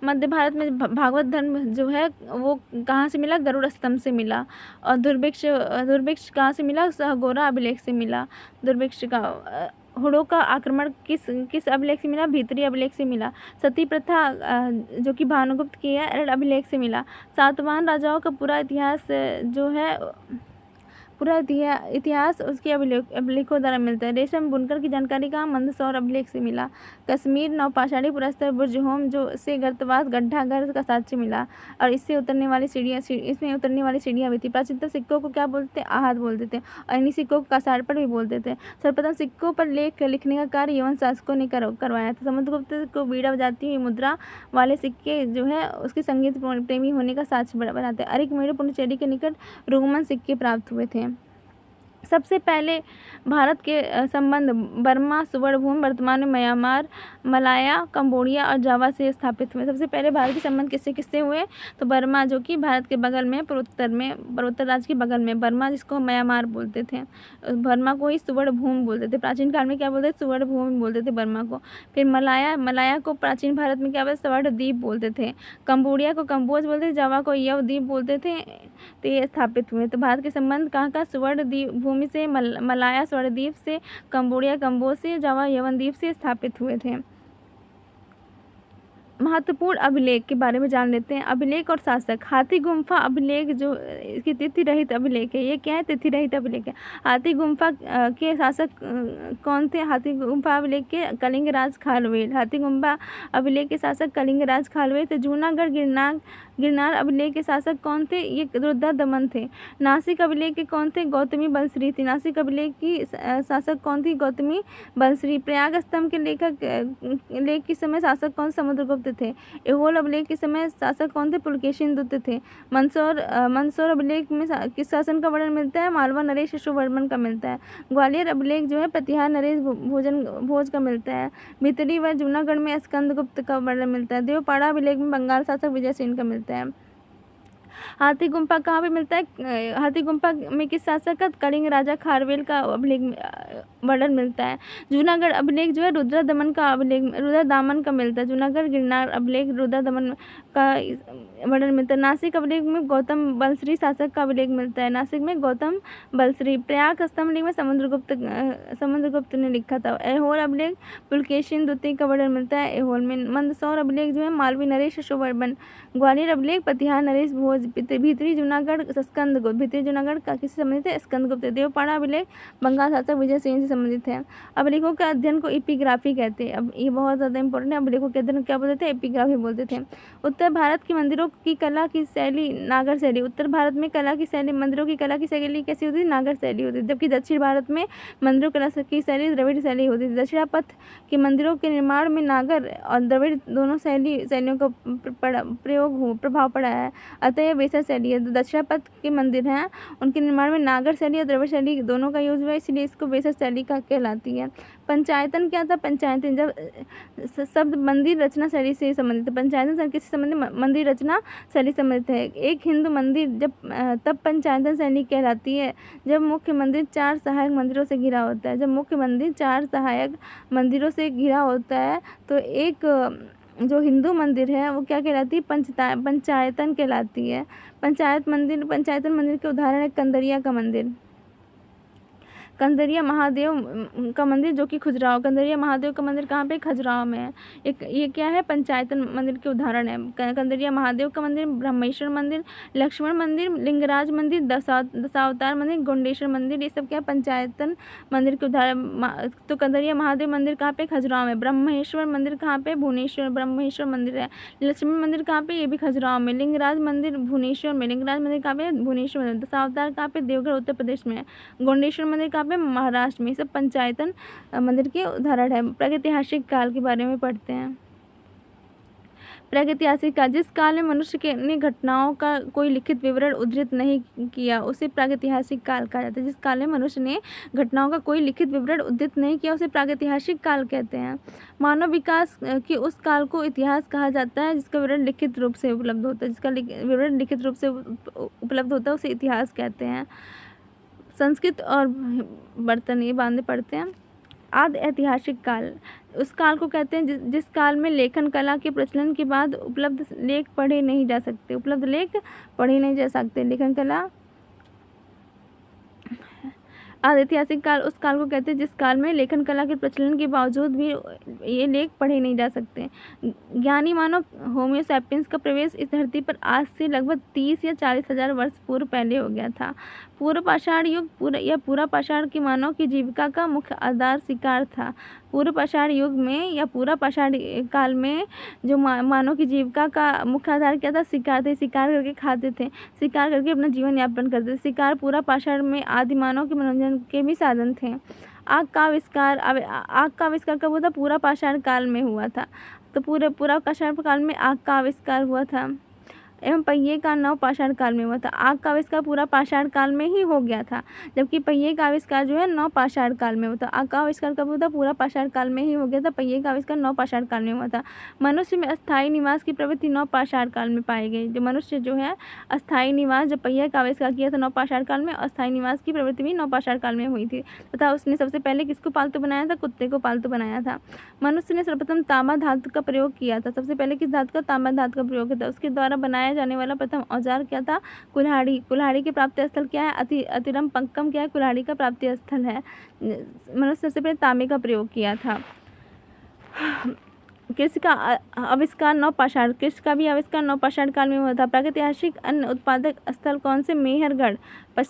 मध्य भारत में भागवत धर्म जो है वो कहाँ से मिला? गरुड़ स्तंभ से मिला। और दुर्भिक्ष कहाँ से मिला? सहगोरा अभिलेख से मिला। दुर्भिक्ष का हुड़ों का आक्रमण किस अभिलेख से मिला? भीतरी अभिलेख से मिला। सती प्रथा जो कि भानुगुप्त की है, एरन अभिलेख से मिला। सातवाहन राजाओं का पूरा इतिहास जो है पूरा इतिहास उसके अभिलेखों द्वारा मिलता है। रेशम बुनकर की जानकारी कहाँ? मंदसौर अभिलेख से मिला। कश्मीर नवपाषाणी पुरस्तर बुर्ज होम जो से गर्तवास गड्ढा घर का साक्ष्य मिला। और इसमें उतरने वाली सीढ़ियाँ भी थी। प्राचीनतम सिक्कों को क्या बोलते थे? आहत बोलते थे। और इन्हीं सिक्कों को कशार्पण भी बोलते थे। सर्वप्रथम सिक्कों पर लेख लिखने का कार्य यवन शासकों ने करवाया था। समुद्रगुप्त को बीड़ा बजाती हुई मुद्रा वाले सिक्के जो है उसके संगीत प्रेमी होने का साक्ष्य बनाते हैं। अरिकमेडु पुडुचेरी के निकट रोमन सिक्के प्राप्त हुए थे। सबसे पहले भारत के संबंध बर्मा, सुवर्णभूमि, वर्तमान में म्यांमार, मलाया, कंबोडिया और जावा से स्थापित हुए। सबसे पहले भारत के संबंध किससे हुए? तो बर्मा जो कि भारत के बगल में पूर्वोत्तर राज्य के बगल में बर्मा, जिसको म्यांमार बोलते थे। बर्मा को ही सुवर्णभूमि बोलते थे। प्राचीन काल में क्या बोलते थे? सुवर्णभूमि बोलते थे बर्मा को। फिर मलाया को प्राचीन भारत में क्या बोलते? स्वर्णद्वीप बोलते थे। कंबोडिया को कंबोज बोलते थे। जावा को यवद्वीप बोलते थे। तो ये स्थापित हुए। तो भारत के संबंध कहाँ सुवर्णद्वीप भूमि से, मलाया स्वर्णद्वीप से, कंबोडिया कंबोज से, जावा यवन द्वीप से स्थापित हुए थे। महत्वपूर्ण अभिलेख के बारे में जान लेते हैं। अभिलेख और शासक। हाथी गुम्फा अभिलेख जो इसकी तिथि रहित अभिलेख है। ये क्या है? तिथि रहित अभिलेख है। हाथी गुम्फा के शासक कौन थे? हाथी गुम्फा अभिलेख के कलिंगराज खालवेल। हाथी गुम्फा अभिलेख के शासक कलिंगराज खालवेल थे। जूनागढ़ गिरनार अभिलेख के शासक कौन थे? ये रुद्रदमन थे। नासिक अभिलेख के कौन थे? गौतमी बलश्री थी। नासिक अभिलेख की शासक कौन थी? गौतमी बलश्री। प्रयाग स्तंभ के लेख के समय शासक कौन? समुद्रगुप्त थे। ऐहोल अभिलेख के समय शासक कौन थे? पुलकेशिन थे। मंदसौर अभिलेख में किस शासन का वर्णन मिलता है? मालवा नरेश अशोकवर्मन का मिलता है। ग्वालियर अभिलेख जो है प्रतिहार नरेश भोज का मिलता है। भीतरी व जूनागढ़ में स्कंदगुप्त का वर्णन मिलता है। देवपाड़ा अभिलेख में बंगाल शासक विजयसेन का मिलता है। हाथी गुम्फा कहाँ पे मिलता है? हाथी गुम्फा में किस शासक का? कलिंग राजा खारवेल का अभिलेख वर्णन मिलता है। जूनागढ़ अभिलेख जो है रुद्रदमन का मिलता है। जूनागढ़ गिरनार अभिलेख रुद्रदमन का वर्णन मिलता है। नासिक अभिलेख में गौतम बलश्री शासक का अभिलेख मिलता है। नासिक में गौतम बलश्री। प्रयाग स्तंभ लेख में समुद्रगुप्त ने लिखा था। ऐहोल अभिलेख पुलकेशिन द्वितीय का वर्णन मिलता है। ऐहोल में। मंदसौर अभिलेख जो है मालवी नरेश अशोकवर्मन। ग्वालियर अभिलेख प्रतिहार नरेश भोज। भीतरी जूनागढ़ स्कंदगुप्त। भीतरी जूनागढ़ का किससे संबंधित है? स्कंदगुप्त। देवपाड़ा अभिलेख बंगाल शासक विजयसेन से संबंधित है। अभिलेखों के अध्ययन को एपिग्राफी कहते हैं। अब ये बहुत ज़्यादा इंपॉर्टेंट है। अभिलेखों के अध्ययन क्या बोलते थे? एपिग्राफी बोलते थे। उत्तर उत्तर भारत के मंदिरों की कला की शैली नागर शैली। उत्तर भारत में कला की शैली, मंदिरों की कला की शैली कैसी होती है? नागर शैली होती है। जबकि दक्षिण भारत में मंदिरों की कला की शैली द्रविड़ शैली होती है। दक्षिणापथ के मंदिरों के निर्माण में नागर और द्रविड़ दोनों शैलियों का प्रभाव पड़ा है, अतः यह बेहतर शैली है। दक्षिणापथ के मंदिर हैं उनके निर्माण में नागर शैली और द्रविड़ शैली दोनों का यूज हुआ है, इसलिए इसको बेहतर शैली का कहलाती है। पंचायतन क्या था? पंचायतन जब शब्द मंदिर रचना शैली से संबंधित है। पंचायतन शैली किससे संबंधित? मंदिर रचना शैली से संबंधित है। एक हिंदू मंदिर जब तब पंचायतन शैली कहलाती है जब मुख्य मंदिर 4 सहायक मंदिरों से घिरा होता है। जब मुख्य मंदिर 4 सहायक मंदिरों से घिरा होता है तो एक जो हिंदू मंदिर है वो क्या कहलाती है? पंचायतन कहलाती है। पंचायतन मंदिर के उदाहरण है कंदरिया का मंदिर, कंदरिया महादेव का मंदिर जो कि खजुराहो। कंदरिया महादेव का मंदिर कहाँ पे? खजुराहो में है। ये क्या है? पंचायतन मंदिर के उदाहरण है। कंदरिया महादेव का मंदिर, ब्रह्मेश्वर मंदिर, लक्ष्मण मंदिर, लिंगराज मंदिर, दशावतार मंदिर, गुंडेश्वर मंदिर, ये सब क्या है? पंचायतन मंदिर के उदाहरण। तो कंदरिया महादेव मंदिर कहाँ पे? खजुराहो में। ब्रह्मेश्वर मंदिर कहाँ पे? भुवनेश्वर ब्रह्मेश्वर मंदिर है। लक्ष्मण मंदिर कहाँ पे? ये भी खजुराहो में। लिंगराज मंदिर भुवनेश्वर में। लिंगराज मंदिर कहाँ पे? भुवनेश्वर में। दशावतार कहाँ पे? देवघर उत्तर प्रदेश में। गुंडेश्वर मंदिर कहाँ पे? महाराष्ट्र में। सब पंचायतन मंदिर के उदाहरण है। प्रागैतिहासिक काल के बारे में पढ़ते हैं। प्रागैतिहासिक काल, जिस काल में मनुष्य ने घटनाओं का कोई लिखित विवरण उद्धृत नहीं किया उसे प्रागैतिहासिक काल कहा जाता है। जिस काल में मनुष्य ने घटनाओं का कोई लिखित विवरण उद्धृत नहीं किया उसे प्रागैतिहासिक काल कहते हैं। मानव विकास की उस काल को इतिहास कहा जाता है जिसका विवरण लिखित रूप से उपलब्ध होता है। जिसका विवरण लिखित रूप से उपलब्ध होता है उसे इतिहास कहते हैं। संस्कृत और बर्तन, ये बांधे पढ़ते हैं। आदि ऐतिहासिक काल, उस काल को कहते हैं जिस काल में लेखन कला के प्रचलन के बाद उपलब्ध लेख पढ़े नहीं जा सकते। लेखन कला। आधैतिहासिक काल, उस काल को कहते हैं जिस काल में लेखन कला के प्रचलन के बावजूद भी ये लेख पढ़े नहीं जा सकते। ज्ञानी मानव होमो सैपियंस का प्रवेश इस धरती पर आज से लगभग 30 या 40 हज़ार वर्ष पूर्व पहले हो गया था। पूर्व पाषाण युग पूरा पाषाण के मानव की जीविका का मुख्य आधार शिकार था। पूर्व पाषाण युग में या पूरा पाषाण काल में जो मानव की जीविका का मुख्य आधार क्या था? शिकार थे। शिकार करके खाते थे, शिकार करके अपना जीवन यापन करते थे। शिकार पूरा पाषाण में आदि मानव के मनोरंजन के भी साधन थे। आग का आविष्कार कब हुआ था? पूरा पाषाण काल में हुआ था। तो पूरा पाषाण काल में आग का आविष्कार हुआ था। एवं पहिए का नव पाषाण काल में हुआ था। आग का आविष्कार पूरा पाषाण काल में ही हो गया था, जबकि पहिए का आविष्कार जो है नव पाषाण काल में हुआ था। आग का आविष्कार कब हुआ था? पूरा पाषाण काल में ही हो गया था। पहिए का आविष्कार नव पाषाण काल में हुआ था। मनुष्य में अस्थायी निवास की प्रवृत्ति नव पाषाण काल में पाई गई। जो मनुष्य जो है अस्थायी निवास, जब पहिए का आविष्कार किया था नव पाषाण काल में, अस्थायी निवास की प्रवृत्ति भी नव पाषाण काल में हुई थी तथा उसने सबसे पहले किसको पालतू बनाया था? कुत्ते को पालतू बनाया था। मनुष्य ने सर्वप्रथम तांबा धातु का प्रयोग किया था। सबसे पहले किस धातु का? तांबा धातु का प्रयोग किया था। उसके द्वारा बनाया जाने वाला प्रथम औजार क्या था? कुल्हाड़ी। कुल्हाड़ी के प्राप्ति स्थल क्या है? अतिरम पंकम क्या है? कुल्हाड़ी का प्राप्ति स्थल है। मनुष्य सबसे पहले तांबे का प्रयोग किया था। कृषि का आविष्कार नव पाषाण, कृषि का भी आविष्कार नव पाषाण काल में हुआ था। प्रागैतिहासिक अन्न उत्पादक स्थल कौन से? मेहरगढ़,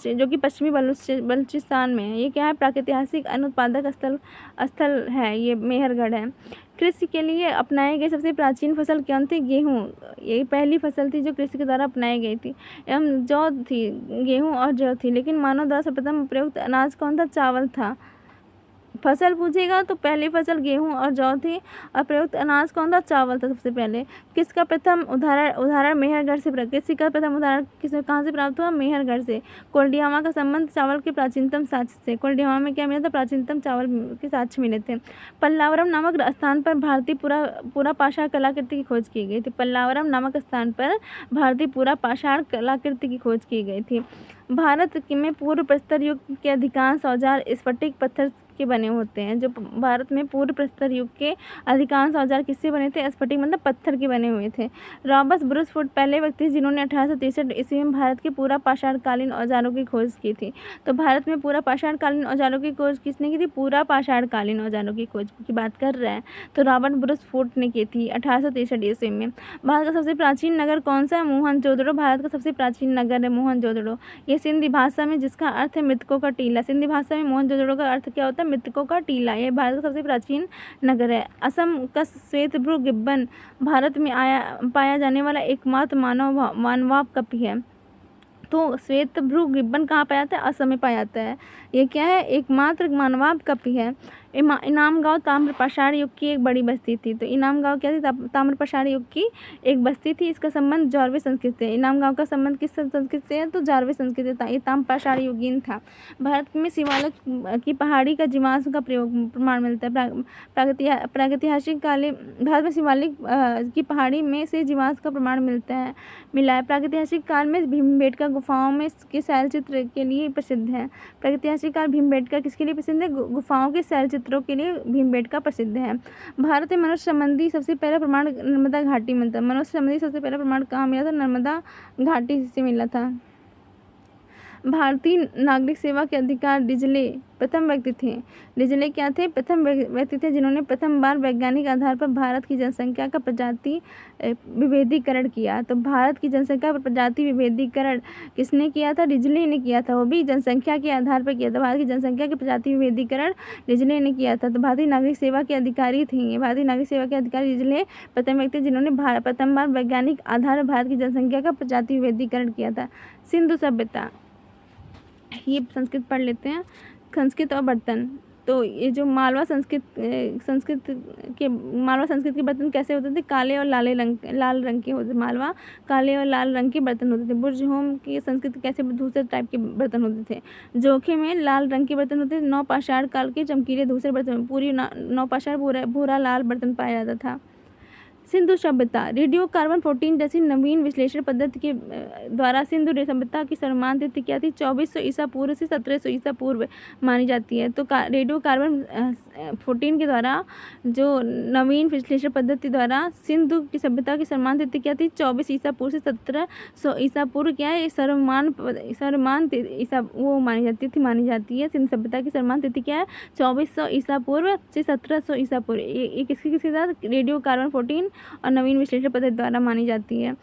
जो कि पश्चिमी बलूचिस्तान में है। ये क्या है? प्रागैतिहासिक अन्न उत्पादक स्थल है, ये मेहरगढ़ है। कृषि के लिए अपनाई गई सबसे प्राचीन फसल कौन थी? गेहूँ। ये पहली फसल थी जो कृषि के द्वारा अपनाई गई थी। एवं जौ थी, गेहूँ और जौ थी। लेकिन मानव द्वारा सर्वप्रथम प्रयुक्त अनाज कौन था? चावल था। फसल पूछेगा तो पहली फसल गेहूँ और जौ थी और प्रयुक्त अनाज कौन था? चावल था सबसे पहले। किसका प्रथम उदाहरण मेहरगढ़ से कृषि का प्रथम उदाहरण कहाँ से प्राप्त हुआ? मेहरगढ़ से। कोल्डियामा का संबंध चावल के प्राचीनतम साक्ष्य से। कोल्डियामा में क्या मिला था? प्राचीनतम चावल के साक्ष्य मिले थे। पल्लावरम नामक स्थान पर भारतीय पूरा पाषाण कलाकृति की खोज की गई थी। पल्लावरम नामक स्थान पर भारतीय पूरा पाषाण कलाकृति की खोज की गई थी। भारत में पूर्व प्रस्तर युग के अधिकांश औजार स्फटिक पत्थर के बने होते हैं। जो भारत में पूर्व प्रस्तर युग के अधिकांश औजार किससे बने थे? स्फटिक मतलब पत्थर के बने हुए थे। रॉबर्ट ब्रूस फुट पहले व्यक्ति जिन्होंने 1863 ईस्वी में भारत के पूरा पाषाणकालीन औजारों की खोज की थी। तो भारत में पूरा पाषाणकालीन औजारों की खोज किसने की थी? पूरा पाषाणकालीन औजारों की खोज की बात कर रहे हैं तो रॉबर्ट ब्रूस फुट ने की थी 1863 ईस्वी में। भारत का सबसे प्राचीन नगर कौन सा है? मोहनजोदड़ो। भारत का सबसे प्राचीन नगर है मोहनजोदड़ो। ये सिंधी भाषा में, जिसका अर्थ है मृतकों का टीला। सिंधी भाषा में मोहनजोदड़ो का अर्थ क्या होता है? था मृतकों का टीला। यह भारत का सबसे प्राचीन नगर है। असम का श्वेतभ्रू गिब्बन भारत में पाया जाने वाला एकमात्र मानवाप कपि है। तो श्वेतभ्रू गिब्बन कहाँ पाया जाता है? असम में पाया जाता है। ये क्या है? एकमात्र मानवाप कपि है। इनाम गांव ताम्र प्रसार युग की एक बड़ी बस्ती थी। तो इनाम गांव क्या थी? ताम्र प्रसार युग की एक बस्ती थी। इसका संबंध जारवे संस्कृति से। इनाम गांव का संबंध किस संस्कृति से है? तो जारवे संस्कृति था। ये ताम्र प्रसार युगीन था। भारत में शिवालिक की पहाड़ी का जीवाश्म का प्रमाण मिलता है। प्रागैतिहासिक काल भारत में शिवालिक की पहाड़ी में से जीवाश्म का प्रमाण मिला है। प्रागैतिहासिक काल में भीमबेटका गुफाओं में के शैलचित्र के लिए प्रसिद्ध है। प्रागैतिहासिक काल भीमबेटका किसके लिए प्रसिद्ध है? गुफाओं के शैलचित्रों के लिए भीमबेटका प्रसिद्ध है। भारत में मनुष्य संबंधी सबसे पहला प्रमाण नर्मदा घाटी मिलता है। मनुष्य संबंधी सबसे पहला प्रमाण कहाँ मिला था? नर्मदा घाटी से मिला था। भारतीय नागरिक सेवा के अधिकार डिजले प्रथम व्यक्ति थे। डिजले क्या थे? प्रथम व्यक्ति थे जिन्होंने प्रथम बार वैज्ञानिक आधार पर भारत की जनसंख्या का प्रजाति विभेदीकरण किया। तो भारत की जनसंख्या पर प्रजाति विभेदीकरण किसने किया था? डिजले ने किया था। वो भी जनसंख्या के आधार पर किया था। भारत की जनसंख्या के प्रजाति विभेदीकरण डिजले ने किया था। तो भारतीय नागरिक सेवा के अधिकारी थे। ये भारतीय नागरिक सेवा के अधिकारी डिजले प्रथम व्यक्ति जिन्होंने प्रथम बार वैज्ञानिक आधार पर भारत की जनसंख्या का प्रजाति विभेदीकरण किया था। सिंधु सभ्यता, ये संस्कृत पढ़ लेते हैं। संस्कृत और बर्तन। तो ये जो मालवा संस्कृत के बर्तन कैसे होते थे? काले और लाल रंग के होते थे। मालवा काले और लाल रंग के बर्तन होते थे। बुर्जहोम की संस्कृति कैसे? दूसरे टाइप के बर्तन होते थे। जोखे में लाल रंग के बर्तन होते थे। नौपाषाण काल के चमकीले दूसरे बर्तन, पूरी नौपाषाण भूरा लाल बर्तन पाया जाता था। सिंधु सभ्यता, रेडियो कार्बन 14 जैसी नवीन विश्लेषण पद्धति के द्वारा सिंधु सभ्यता की सर्वमान्य तिथि क्या थी? 2400 ईसा पूर्व से 1700 ईसा पूर्व मानी जाती है। तो रेडियो कार्बन 14 के द्वारा जो नवीन विश्लेषण पद्धति द्वारा सिंधु की सभ्यता की सर्वमान्य तिथि क्या थी? 24 ईसा पूर्व से 1700 ईसा पूर्व क्या है? सर्वमान्य ईसा वो मानी जाती है। सिंधु सभ्यता की सर्वमान्य तिथि क्या है? 2400 ईसा पूर्व से 1700 ईसा पूर्व। ये किसके साथ? रेडियो कार्बन 14 और नवीन विश्लेषण पद्धति द्वारा मानी जाती है।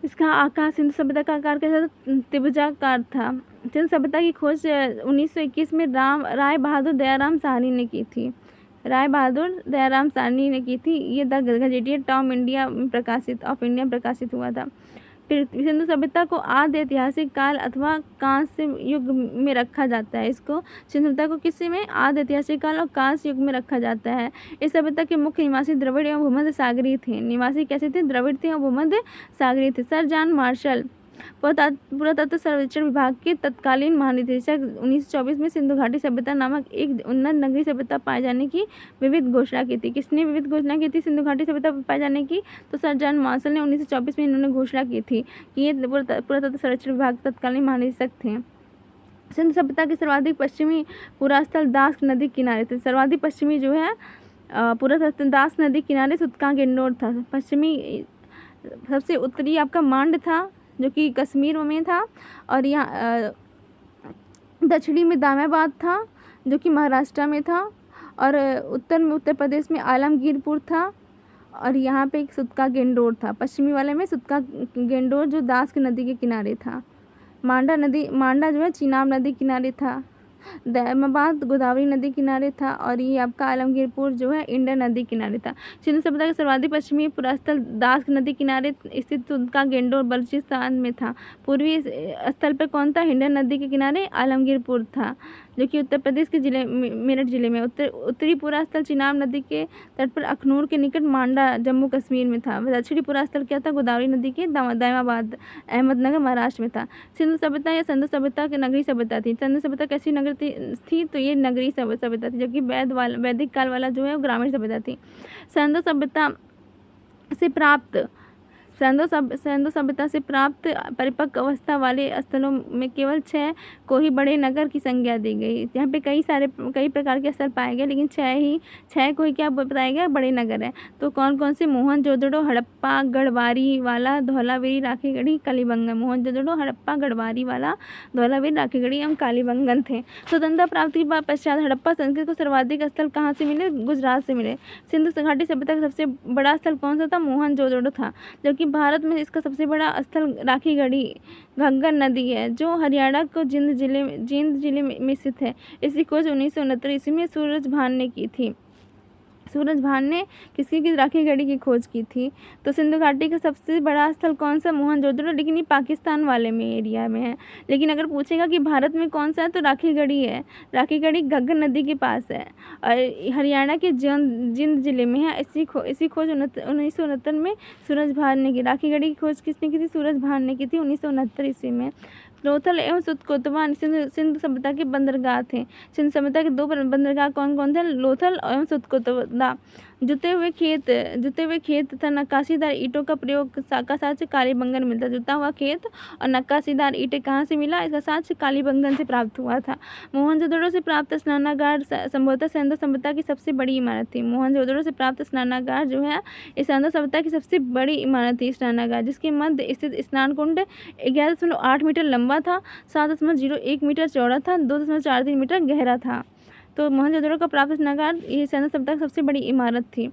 इसका आकार, सिंधु सभ्यता का आकार कैसा था? त्रिभुजाकार था। सिंधु सभ्यता की खोज 1921 में राय बहादुर दयाराम साहनी ने की थी। राय बहादुर दयाराम साहनी ने की थी। ये द गजेटियर टॉम इंडिया में प्रकाशित हुआ था। फिर सिंधु सभ्यता को आद्य ऐतिहासिक काल अथवा कांस्य युग में रखा जाता है। इसको सिंधु सभ्यता को किस में? आद्य ऐतिहासिक काल और कांस्य युग में रखा जाता है। इस सभ्यता के मुख्य निवासी द्रविड़ एवं भूमध्य सागरीय थे। निवासी कैसे थे? द्रविड़ थे और भूमध्य सागरीय थे। सर जॉन मार्शल पुरातत्व सर्वेक्षण विभाग के तत्कालीन महानिदेशक 1924 में सिंधु घाटी सभ्यता नामक एक उन्नत नगरीय सभ्यता पाए जाने की विविध घोषणा की थी। किसने विविध घोषणा की थी सिंधु घाटी सभ्यता पाए जाने की? तो सर जॉन मार्शल ने 1924 में इन्होंने घोषणा की थी कि ये पुरातत्व सर्वेक्षण विभाग के तत्कालीन महानिदेशक थे। सिंधु सभ्यता के सर्वाधिक पश्चिमी पुरास्थल दास नदी किनारे थे। सर्वाधिक पश्चिमी जो है पुरास्थल दास नदी किनारे सुत्का गेंडोर था। पश्चिमी सबसे उत्तरी आपका मांड था जो कि कश्मीर में था, और यहाँ दक्षिणी में दामाबाद था जो कि महाराष्ट्र में था, और उत्तर में उत्तर प्रदेश में आलमगीरपुर था, और यहाँ पे एक सुत्का गेंडोर था। पश्चिमी वाले में सुत्का गेंडोर जो दास की नदी के किनारे था। मांडा जो है चिनाब नदी किनारे था। दामाबाद गोदावरी नदी किनारे था, और ये आपका आलमगीरपुर जो है इंडर नदी किनारे था। सिंधु सभ्यता का सर्वाधिक पश्चिमी पुरास्थल दास नदी किनारे स्थित सुत्का गेंडोर बलूचिस्तान में था। पूर्वी स्थल पर कौन था? हिंडर नदी के किनारे आलमगीरपुर था जो कि उत्तर प्रदेश के जिले मेरठ जिले में। उत्तरी पुरास्थल चिनाब नदी के तट पर अखनूर के निकट मांडा जम्मू कश्मीर में था। दक्षिणी पुरास्थल क्या था? गोदावरी नदी के दामाबाद अहमदनगर महाराष्ट्र में था। सिंधु सभ्यता या सिंधु सभ्यता की नगरीय सभ्यता थी। सिंधु सभ्यता कैसी नगर थी? तो ये नगरीय सभ्यता थी, जबकि वैदिक काल वाला जो है वो ग्रामीण सभ्यता थी। सिंधु सभ्यता से प्राप्त परिपक्व अवस्था वाले स्थलों में केवल 6 को ही बड़े नगर की संज्ञा दी गई। यहाँ पे कई प्रकार के स्थल पाए गए, लेकिन 6 को ही क्या बताया गया? बड़े नगर है। तो कौन कौन से? मोहनजोदड़ो, हड़प्पा, गढ़वारी वाला, धौलावीरी, राखीगढ़ी, कालीबंगन। मोहनजोदड़ो, हड़प्पा, गढ़वारी वाला, धौलावीरी, राखीगढ़ी एवं कालीबंगन थे। स्वतंत्रता प्राप्ति के पश्चात हड़प्पा संस्कृति को सर्वाधिक स्थल कहाँ से मिले? गुजरात से मिले। सिंधु घाटी सभ्यता का सबसे बड़ा स्थल कौन सा था? मोहनजोदड़ो था, जबकि भारत में इसका सबसे बड़ा स्थल राखीगढ़ी घग्गर नदी है, जो हरियाणा को जींद जिले में स्थित है। इसकी खोज 1969 ईस्वी में सूरज भान ने की थी। सूरज भान ने किसी की राखीगढ़ी की खोज की थी। तो सिंधु घाटी का सबसे बड़ा स्थल कौन सा? मोहनजोदड़ो, लेकिन ये पाकिस्तान वाले में एरिया में है। लेकिन अगर पूछेगा कि भारत में कौन सा है, तो राखीगढ़ी है। राखीगढ़ी घग्गर नदी के पास है और हरियाणा के जींद जिले में है। इसी खोज 1969 में सूरज भान ने की। राखीगढ़ी की खोज किसने की थी? सूरज भान ने की थी 1969 ईस्वी में। लोथल एवं सुतकोतवा सिंधु सभ्यता के बंदरगाह थे। सिंधु सभ्यता के दो बंदरगाह कौन कौन थे? लोथल एवं सुतकोतवा। जुते हुए खेत तथा नक्काशीदार ईंटों का प्रयोग का साक्ष्य कालीबंगन मिलता। जुता हुआ खेत और नक्काशीदार ईंटें कहाँ से मिला? इसका साक्ष्य कालीबंगन से प्राप्त हुआ था। मोहनजोदड़ो से प्राप्त स्नानागार संभवतः सिंधु सभ्यता की सबसे बड़ी इमारत थी। मोहनजोदड़ो से प्राप्त स्नानागार जो है इस सिंधु सभ्यता की सबसे बड़ी इमारत थी। स्नानागार जिसके मध्य स्थित स्नान कुंड 11.8 मीटर लंबा था, 7.01 मीटर चौड़ा था, 2.43 मीटर गहरा था। तो मोहनजोदड़ो का प्राप्त स्नानागार ये सिंधु सभ्यता की सबसे बड़ी इमारत थी।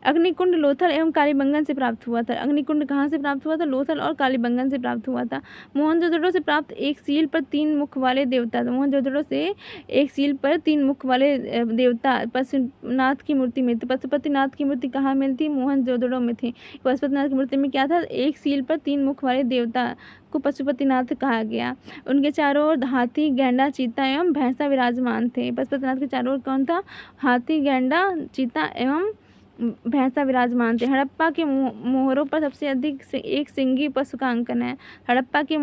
अग्निकुंड लोथल एवं कालीबंगन से प्राप्त हुआ था। अग्निकुंड कहाँ से प्राप्त हुआ था? लोथल और कालीबंगन से प्राप्त हुआ था। मोहनजोदड़ो से प्राप्त एक सील पर 3 मुख वाले देवता। मोहनजोदड़ो से एक सील पर 3 मुख वाले देवता पशुपतिनाथ की मूर्ति मिलती। पशुपतिनाथ की मूर्ति कहाँ मिलती? मोहनजोदड़ो में थी। पशुपतिनाथ की मूर्ति में क्या था? एक सील पर 3 मुख वाले देवता को पशुपतिनाथ कहा गया। उनके चारों ओर हाथी, गैंडा, चीता एवं भैंसा विराजमान थे। पशुपतिनाथ के चारों ओर कौन था? हाथी, गैंडा, चीता एवं भैंसा विराजमान थे। हड़प्पा के मोहरों पर सबसे अधिक एक सिंगी पशु का अंकन है। हड़प्पा के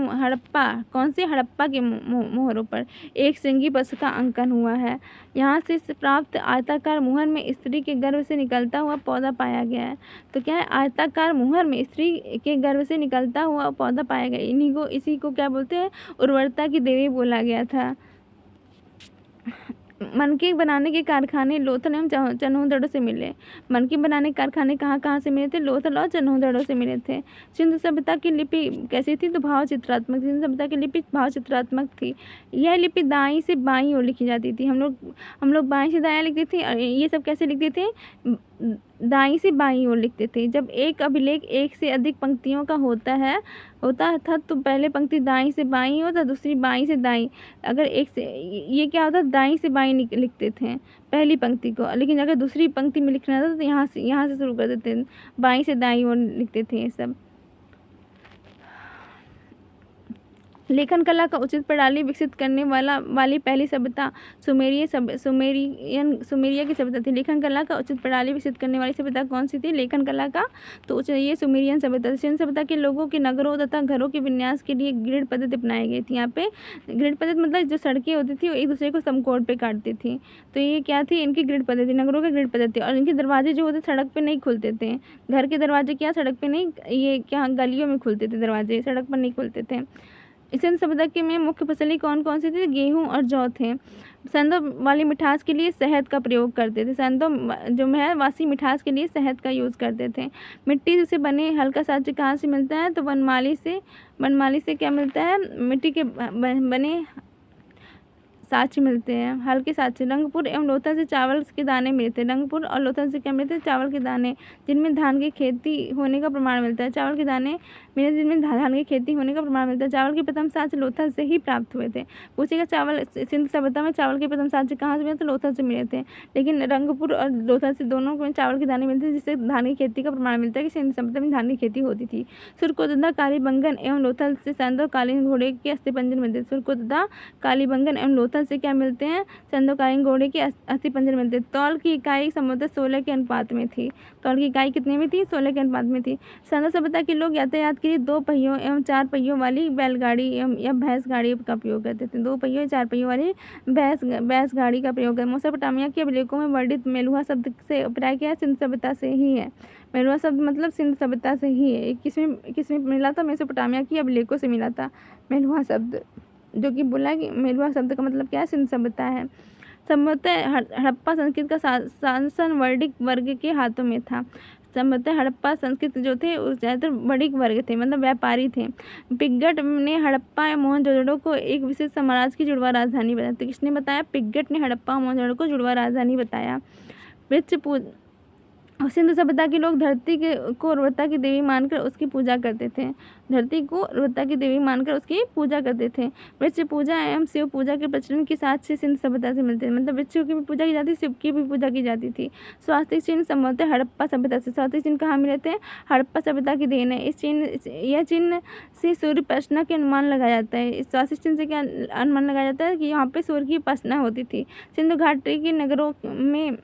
मोहरों पर एक सिंगी पशु का अंकन हुआ है। यहाँ से प्राप्त आयताकार मुहर में स्त्री के गर्भ से निकलता हुआ पौधा पाया गया है। तो क्या है? आयताकार मुहर में स्त्री के गर्भ से निकलता हुआ पौधा पाया गया। इसी को क्या बोलते हैं? उर्वरता की देवी बोला गया था। मनके बनाने के कारखाने लोथल एवं चन्होदड़ो से मिले। मनके बनाने के कारखाने कहाँ से मिले थे? लोथल और चन्होदड़ो से मिले थे। सिंधु सभ्यता की लिपि कैसी थी? तो भाव चित्रात्मक। सिंधु सभ्यता की लिपि भाव चित्रात्मक थी। यह लिपि दाईं से बाईं ओर लिखी जाती थी। हम लोग बाईं से दायां लिखते थे और ये सब कैसे लिखते थे? दाईं से बाईं ओर लिखते थे। जब एक अभिलेख एक से अधिक पंक्तियों का होता था तो पहले पंक्ति दाईं से बाईं होता, दूसरी बाईं से दाईं। अगर एक से ये क्या होता? दाईं से बाईं लिखते थे पहली पंक्ति को, लेकिन अगर दूसरी पंक्ति में लिखना था तो यहाँ से शुरू कर देते थे, बाईं से दाईं ओर लिखते थे ये सब। लेखन कला का उचित प्रणाली विकसित करने वाली पहली सभ्यता सुमेरिया की सभ्यता थी। लेखन कला का उचित प्रणाली विकसित करने वाली सभ्यता कौन सी थी? लेखन कला का तो ये सुमेरियन सभ्यता। सिंधु सभ्यता के लोगों के नगरों तथा घरों के विन्यास के लिए ग्रिड पद्धति अपनाई गई थी। यहाँ पे ग्रिड पद्धति मतलब जो सड़कें होती थी वो एक दूसरे को समकोण पे काटती थी। तो ये क्या थी? इनकी ग्रिड पद्धति, नगरों की ग्रिड पद्धति। और इनके दरवाजे जो होते सड़क पे नहीं खुलते थे। घर के दरवाजे क्या सड़क पे नहीं, ये क्या गलियों में खुलते थे दरवाजे, सड़क पर नहीं खुलते थे। सिंधु सभ्यता में मुख्य फसलें कौन कौन सी थी? गेहूं और जौ थे। संदो वाली मिठास के लिए शहद का प्रयोग करते थे। संदो जो है वासी मिठास के लिए शहद का यूज़ करते थे। मिट्टी से बने हल्का साक्ष्य कहाँ से मिलता है? तो वनमाली से क्या मिलता है? मिट्टी के बने साक्ष्य मिलते हैं, हल्के साक्ष्य। रंगपुर एवं लोथल से चावल के दाने मिलते हैं। रंगपुर और लोथल से क्या मिलते हैं? चावल के दाने, जिनमें धान की खेती होने का प्रमाण मिलता है। चावल के दाने मिले जिनमें धान की खेती होने का प्रमाण मिलता है। चावल के प्रथम साक्ष्य लोथल से ही प्राप्त हुए थे। पूछेगा चावल सिंधु सभ्यता में चावल के प्रथम साक्ष्य कहाँ से मिले? तो लोथल से मिले थे। लेकिन रंगपुर और लोथल से दोनों में चावल के दाने मिलते हैं, जिससे धान की खेती का प्रमाण मिलता है कि सिंधु सभ्यता में धान की खेती होती थी। सुरकोतदा, कालीबंगन एवं लोथल से संदोकालीन घोड़े के अस्थिपंजर मिलते हैं। सुरकोतदा, कालीबंगन एवं लोथल से क्या मिलते हैं? संदोकालीन घोड़े के अस्थिपंजर मिलते हैं। तौल की इकाई संभवतः 16 के अनुपात में थी। तौल की इकाई कितने में थी? 16 के अनुपात में थी। सिंधु सभ्यता के लोग यातायात के लिए 2 पहियों एवं 4 पहियों वाली बैलगाड़ी या भैंस गाड़ी का प्रयोग करते थे। 2 पहियों 4 पहियों वाली भैंस गाड़ी का प्रयोग है। मेसोपोटामिया के अभिलेखों में वर्णित मेलुहा शब्द से अभिप्राय किया सिंधु सभ्यता से ही है। मेलुहा शब्द मतलब सिंधु सभ्यता से ही है। किसमें मिला था? मेसोपोटामिया की अभिलेखों से मिला था मेलुहा शब्द, जो कि बोला कि मेलुहा शब्द का मतलब क्या है? सिंधु सभ्यता है। संभवतः हड़प्पा संस्कृत का शासन वर्णिक वर्ग के हाथों में था। संभवतः हड़प्पा संस्कृत जो थे उस ज़्यादातर वर्णिक वर्ग थे, मतलब व्यापारी थे। पिग्गट ने हड़प्पा या मोहनजोदड़ो को एक विशेष साम्राज्य की जुड़वा राजधानी बताया। तो किसने बताया? पिग्गट ने हड़प्पा और मोहनजोदड़ो को जुड़वा राजधानी बताया। और सिंधु सभ्यता के लोग धरती को उर्वरता की देवी मानकर उसकी पूजा करते थे। धरती को उर्वरता की देवी मानकर उसकी पूजा करते थे। वृक्ष पूजा एवं शिव पूजा के प्रचलन की साथ से सिंधु सभ्यता से मिलते हैं। मतलब वृक्षों की भी पूजा की जाती, शिव की भी पूजा की जाती थी। स्वास्थ्य चिन्ह संभवतः हड़प्पा सभ्यता से। स्वास्थ्य चिन्ह कहाँ मिले थे? हड़प्पा सभ्यता की देन है। यह चिन्ह से सूर्य उपासना के अनुमान लगाया जाता है। इस स्वास्थ्य चिन्ह से क्या अनुमान लगाया जाता है? कि यहाँ पे सूर्य की उपासना होती थी। सिंधु घाटी के नगरों में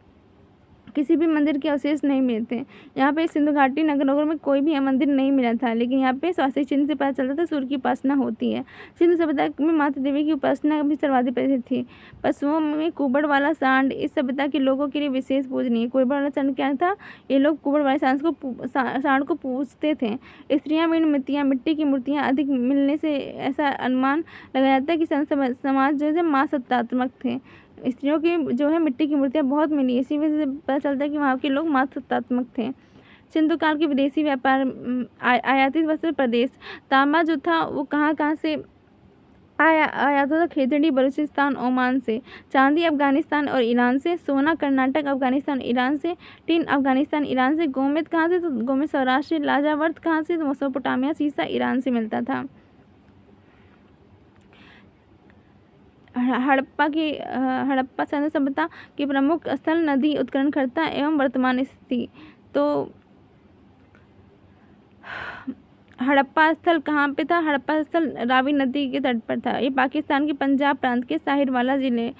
किसी भी मंदिर के अवशेष नहीं मिले थे। यहाँ पे सिंधु घाटी नगरों में कोई भी मंदिर नहीं मिला था, लेकिन यहाँ पे स्वास्थ्य चिन्ह से पता चलता था सूर्य की उपासना होती है। सिंधु सभ्यता में माता देवी की उपासना भी सर्वाधिक प्रसिद्ध थी। पशुओं में कुबड़ वाला सांड इस सभ्यता के लोगों के लिए विशेष पूजनीय। कुबड़ वाला सांड क्या था? ये लोग कुबड़ वाले सांड को पूजते थे। स्त्रियाँ मिट्टी की मूर्तियाँ अधिक मिलने से ऐसा अनुमान लगाया जाता है कि समाज जो है माँ सत्तात्मक थे। स्त्रियों की जो है मिट्टी की मूर्तियाँ बहुत मिली, इसी वजह से पता चलता है कि वहाँ के लोग मातृत्वात्मक थे। सिंधु काल के विदेशी व्यापार आयातित वस्त्र प्रदेश। तांबा जो था वो कहाँ से आया था? खेतड़ी बलूचिस्तान ओमान से। चांदी अफगानिस्तान और ईरान से। सोना कर्नाटक अफगानिस्तान ईरान से। टिन अफगानिस्तान ईरान से। गोमेद कहाँ से? तो गोमेद सौराष्ट्र। लाजावर्त कहाँ से? तो मेसोपोटामिया। सीसा ईरान से मिलता था। हड़प्पा सिंधु सभ्यता की प्रमुख स्थल नदी उत्खनन खर्ता एवं वर्तमान स्थिति। तो हड़प्पा स्थल कहाँ पे था? हड़प्पा स्थल रावी नदी के तट पर था। ये पाकिस्तान के पंजाब प्रांत के साहिरवाला जिले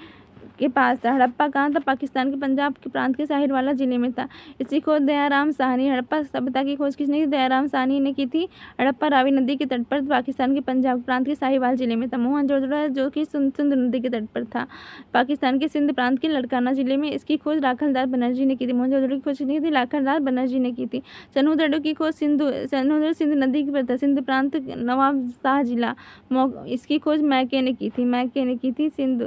के पास था। हड़प्पा कहाँ था? पाकिस्तान के पंजाब के प्रांत के साहिरवाला जिले में था। इसकी खोज दयाराम साहनी। हड़प्पा सभ्यता की खोज किसने की? दयाराम साहनी ने की थी। हड़प्पा रावी नदी के तट पर पाकिस्तान के पंजाब प्रांत के साहिवाल जिले में था। मोहनजोदड़ो जो कि सिंधु नदी के तट पर था, पाकिस्तान के सिंध प्रांत के लड़काना जिले में। इसकी खोज लाखनदार बनर्जी ने की थी। मोहनजोदड़ो की खोज नहीं थी, लाखनदार बनर्जी ने की थी। चन्हूदड़ो की खोज सिंधु नदी पर था। सिंध प्रांत नवाब शाह जिला। इसकी खोज मैके ने की थी। सिंधु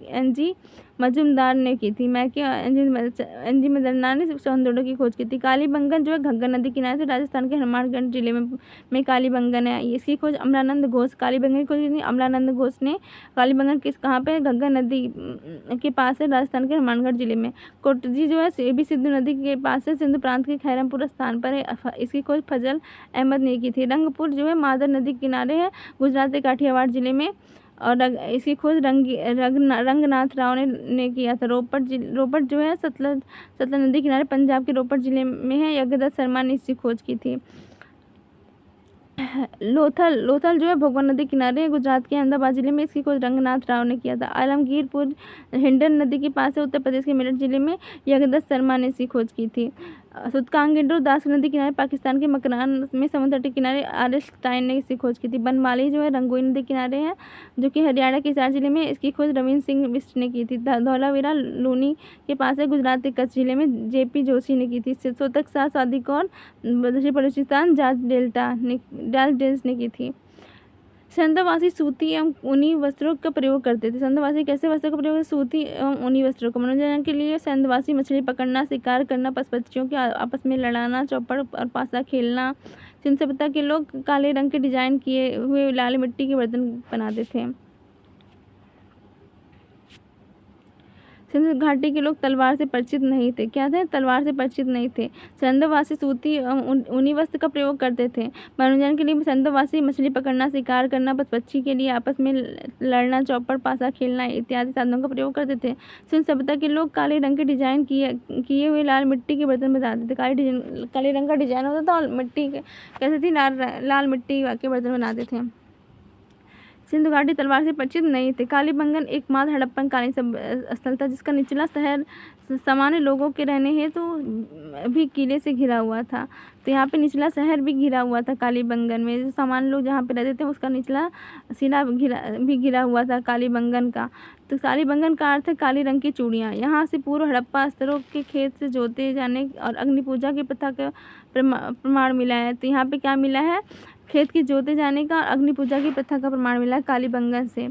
एनजी मजूमदार ने की थी। मैके एनजी मजूमदार ने चन्हूदड़ो की खोज की थी। कालीबंगन जो है घग्गर नदी किनारे से राजस्थान के हनुमानगढ़ जिले में कालीबंगन है। इसकी खोज अमलानंद घोष। कालीबंगन की खोज की थी अमलानंद घोष ने। कालीबंगन कहाँ पे? घग्गर नदी के पास है, राजस्थान के हनुमानगढ़ जिले में। कोटजी जो है ये भी सिंधु नदी के पास है, सिंधु प्रांत के खैरमपुर स्थान पर है। इसकी खोज फजल अहमद ने की थी। रंगपुर जो है मादर नदी के किनारे है, गुजरात के काठियावाड़ जिले में। और इसकी खोज रंगनाथ राव ने किया था। रोपड़ जो है सतलज नदी किनारे पंजाब के रोपड़ जिले में है। यज्ञदत्त शर्मा ने इसकी खोज की थी। लोथल जो है भगवान नदी किनारे है, गुजरात के अहमदाबाद जिले में। इसकी खोज रंगनाथ राव ने किया था। आलमगीरपुर हिंडन नदी के पास है, उत्तर प्रदेश के मेरठ जिले में। यज्ञदत्त शर्मा ने इसकी खोज की थी। सुतकांगेंडो दास नदी किनारे पाकिस्तान के मकरान में समुद्र तट के किनारे आर्नस्टाइन ने इसकी खोज की थी। बनमाली जो है रंगोई नदी किनारे है, जो कि हरियाणा के हिसार जिले में। इसकी खोज रविंद्र सिंह बिष्ट ने की थी। धौलावीरा लूनी के पास है, गुजरात के कच्छ जिले में। जेपी जोशी ने की थी। सोतक शाह सादिक और बलूचिस्तान जॉर्ज डेल्स ने की थी। संध्यावासी सूती एवं ऊनी वस्त्रों का प्रयोग करते थे। संध्यावासी कैसे वस्त्रों का प्रयोग करते? सूती एवं ऊनी वस्त्रों का। मनोरंजन के लिए संध्यावासी मछली पकड़ना, शिकार करना, पशु-पक्षियों के आपस में लड़ाना, चौपड़ और पासा खेलना। सिंधु सभ्यता के लोग काले रंग के डिजाइन किए हुए लाल मिट्टी के बर्तन बनाते थे। सिंधु घाटी के लोग तलवार से परिचित नहीं थे। क्या थे? तलवार से परिचित नहीं थे। संध्यावासी सूती एवं ऊनी वस्त्र का प्रयोग करते थे। मनोरंजन के लिए संध्यावासी मछली पकड़ना, शिकार करना, पक्षी के लिए आपस में लड़ना, चौपड़ पासा खेलना इत्यादि साधनों का प्रयोग करते थे। सिंधु सभ्यता के लोग काले रंग के डिजाइन किए हुए लाल मिट्टी के बर्तन बनाते थे। काले रंग का डिजाइन होता था और मिट्टी कैसे थी? लाल मिट्टी के बर्तन बनाते थे। सिंधु घाटी तलवार से परिचित नहीं थे। कालीबंगन एकमात्र हड़प्पन कालीन स्थल था जिसका निचला शहर सामान्य लोगों के रहने हेतु भी किले से घिरा हुआ था। तो यहाँ पे निचला शहर भी घिरा हुआ था कालीबंगन में। जो सामान्य लोग जहाँ पे रहते थे उसका निचला सिरा भी घिरा हुआ था कालीबंगन का। तो कालीबंगन का अर्थ है काली रंग की चूड़ियाँ। यहाँ से पूर्व हड़प्पा स्तरों के खेत से जोते जाने और अग्नि पूजा की प्रथा का प्रमाण मिला है। तो यहाँ पे क्या मिला है? खेत की जोते जाने का और अग्नि पूजा की प्रथा का प्रमाण मिला है कालीबंगन से।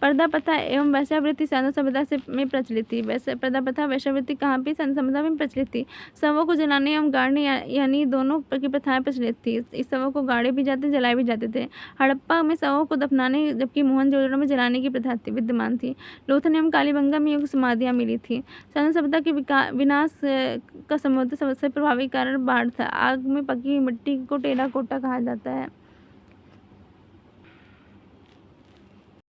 पर्दा प्रथा एवं वेश्यावृत्ति साधु सभ्यता से में प्रचलित थी। वैसे पर्दा प्रथा वेश्यावृत्ति कहाँ पे? साधु सभ्यता में प्रचलित थी। शवों को जलाने एवं गाड़ने यानी दोनों की प्रथाएं प्रचलित थी। इस शवों को गाड़े भी जाते, जलाए भी जाते थे। हड़प्पा में शवों को दफनाने जबकि मोहनजोदड़ो में जलाने की प्रथा विद्यमान थी। लोथल एवं कालीबंगा में योग समाधियां मिली थी। साधु सभ्यता के विनाश का संभवतः सबसे प्रभावी कारण बाढ़ था। आग में पकी हुई मिट्टी को टेराकोटा कहा जाता है।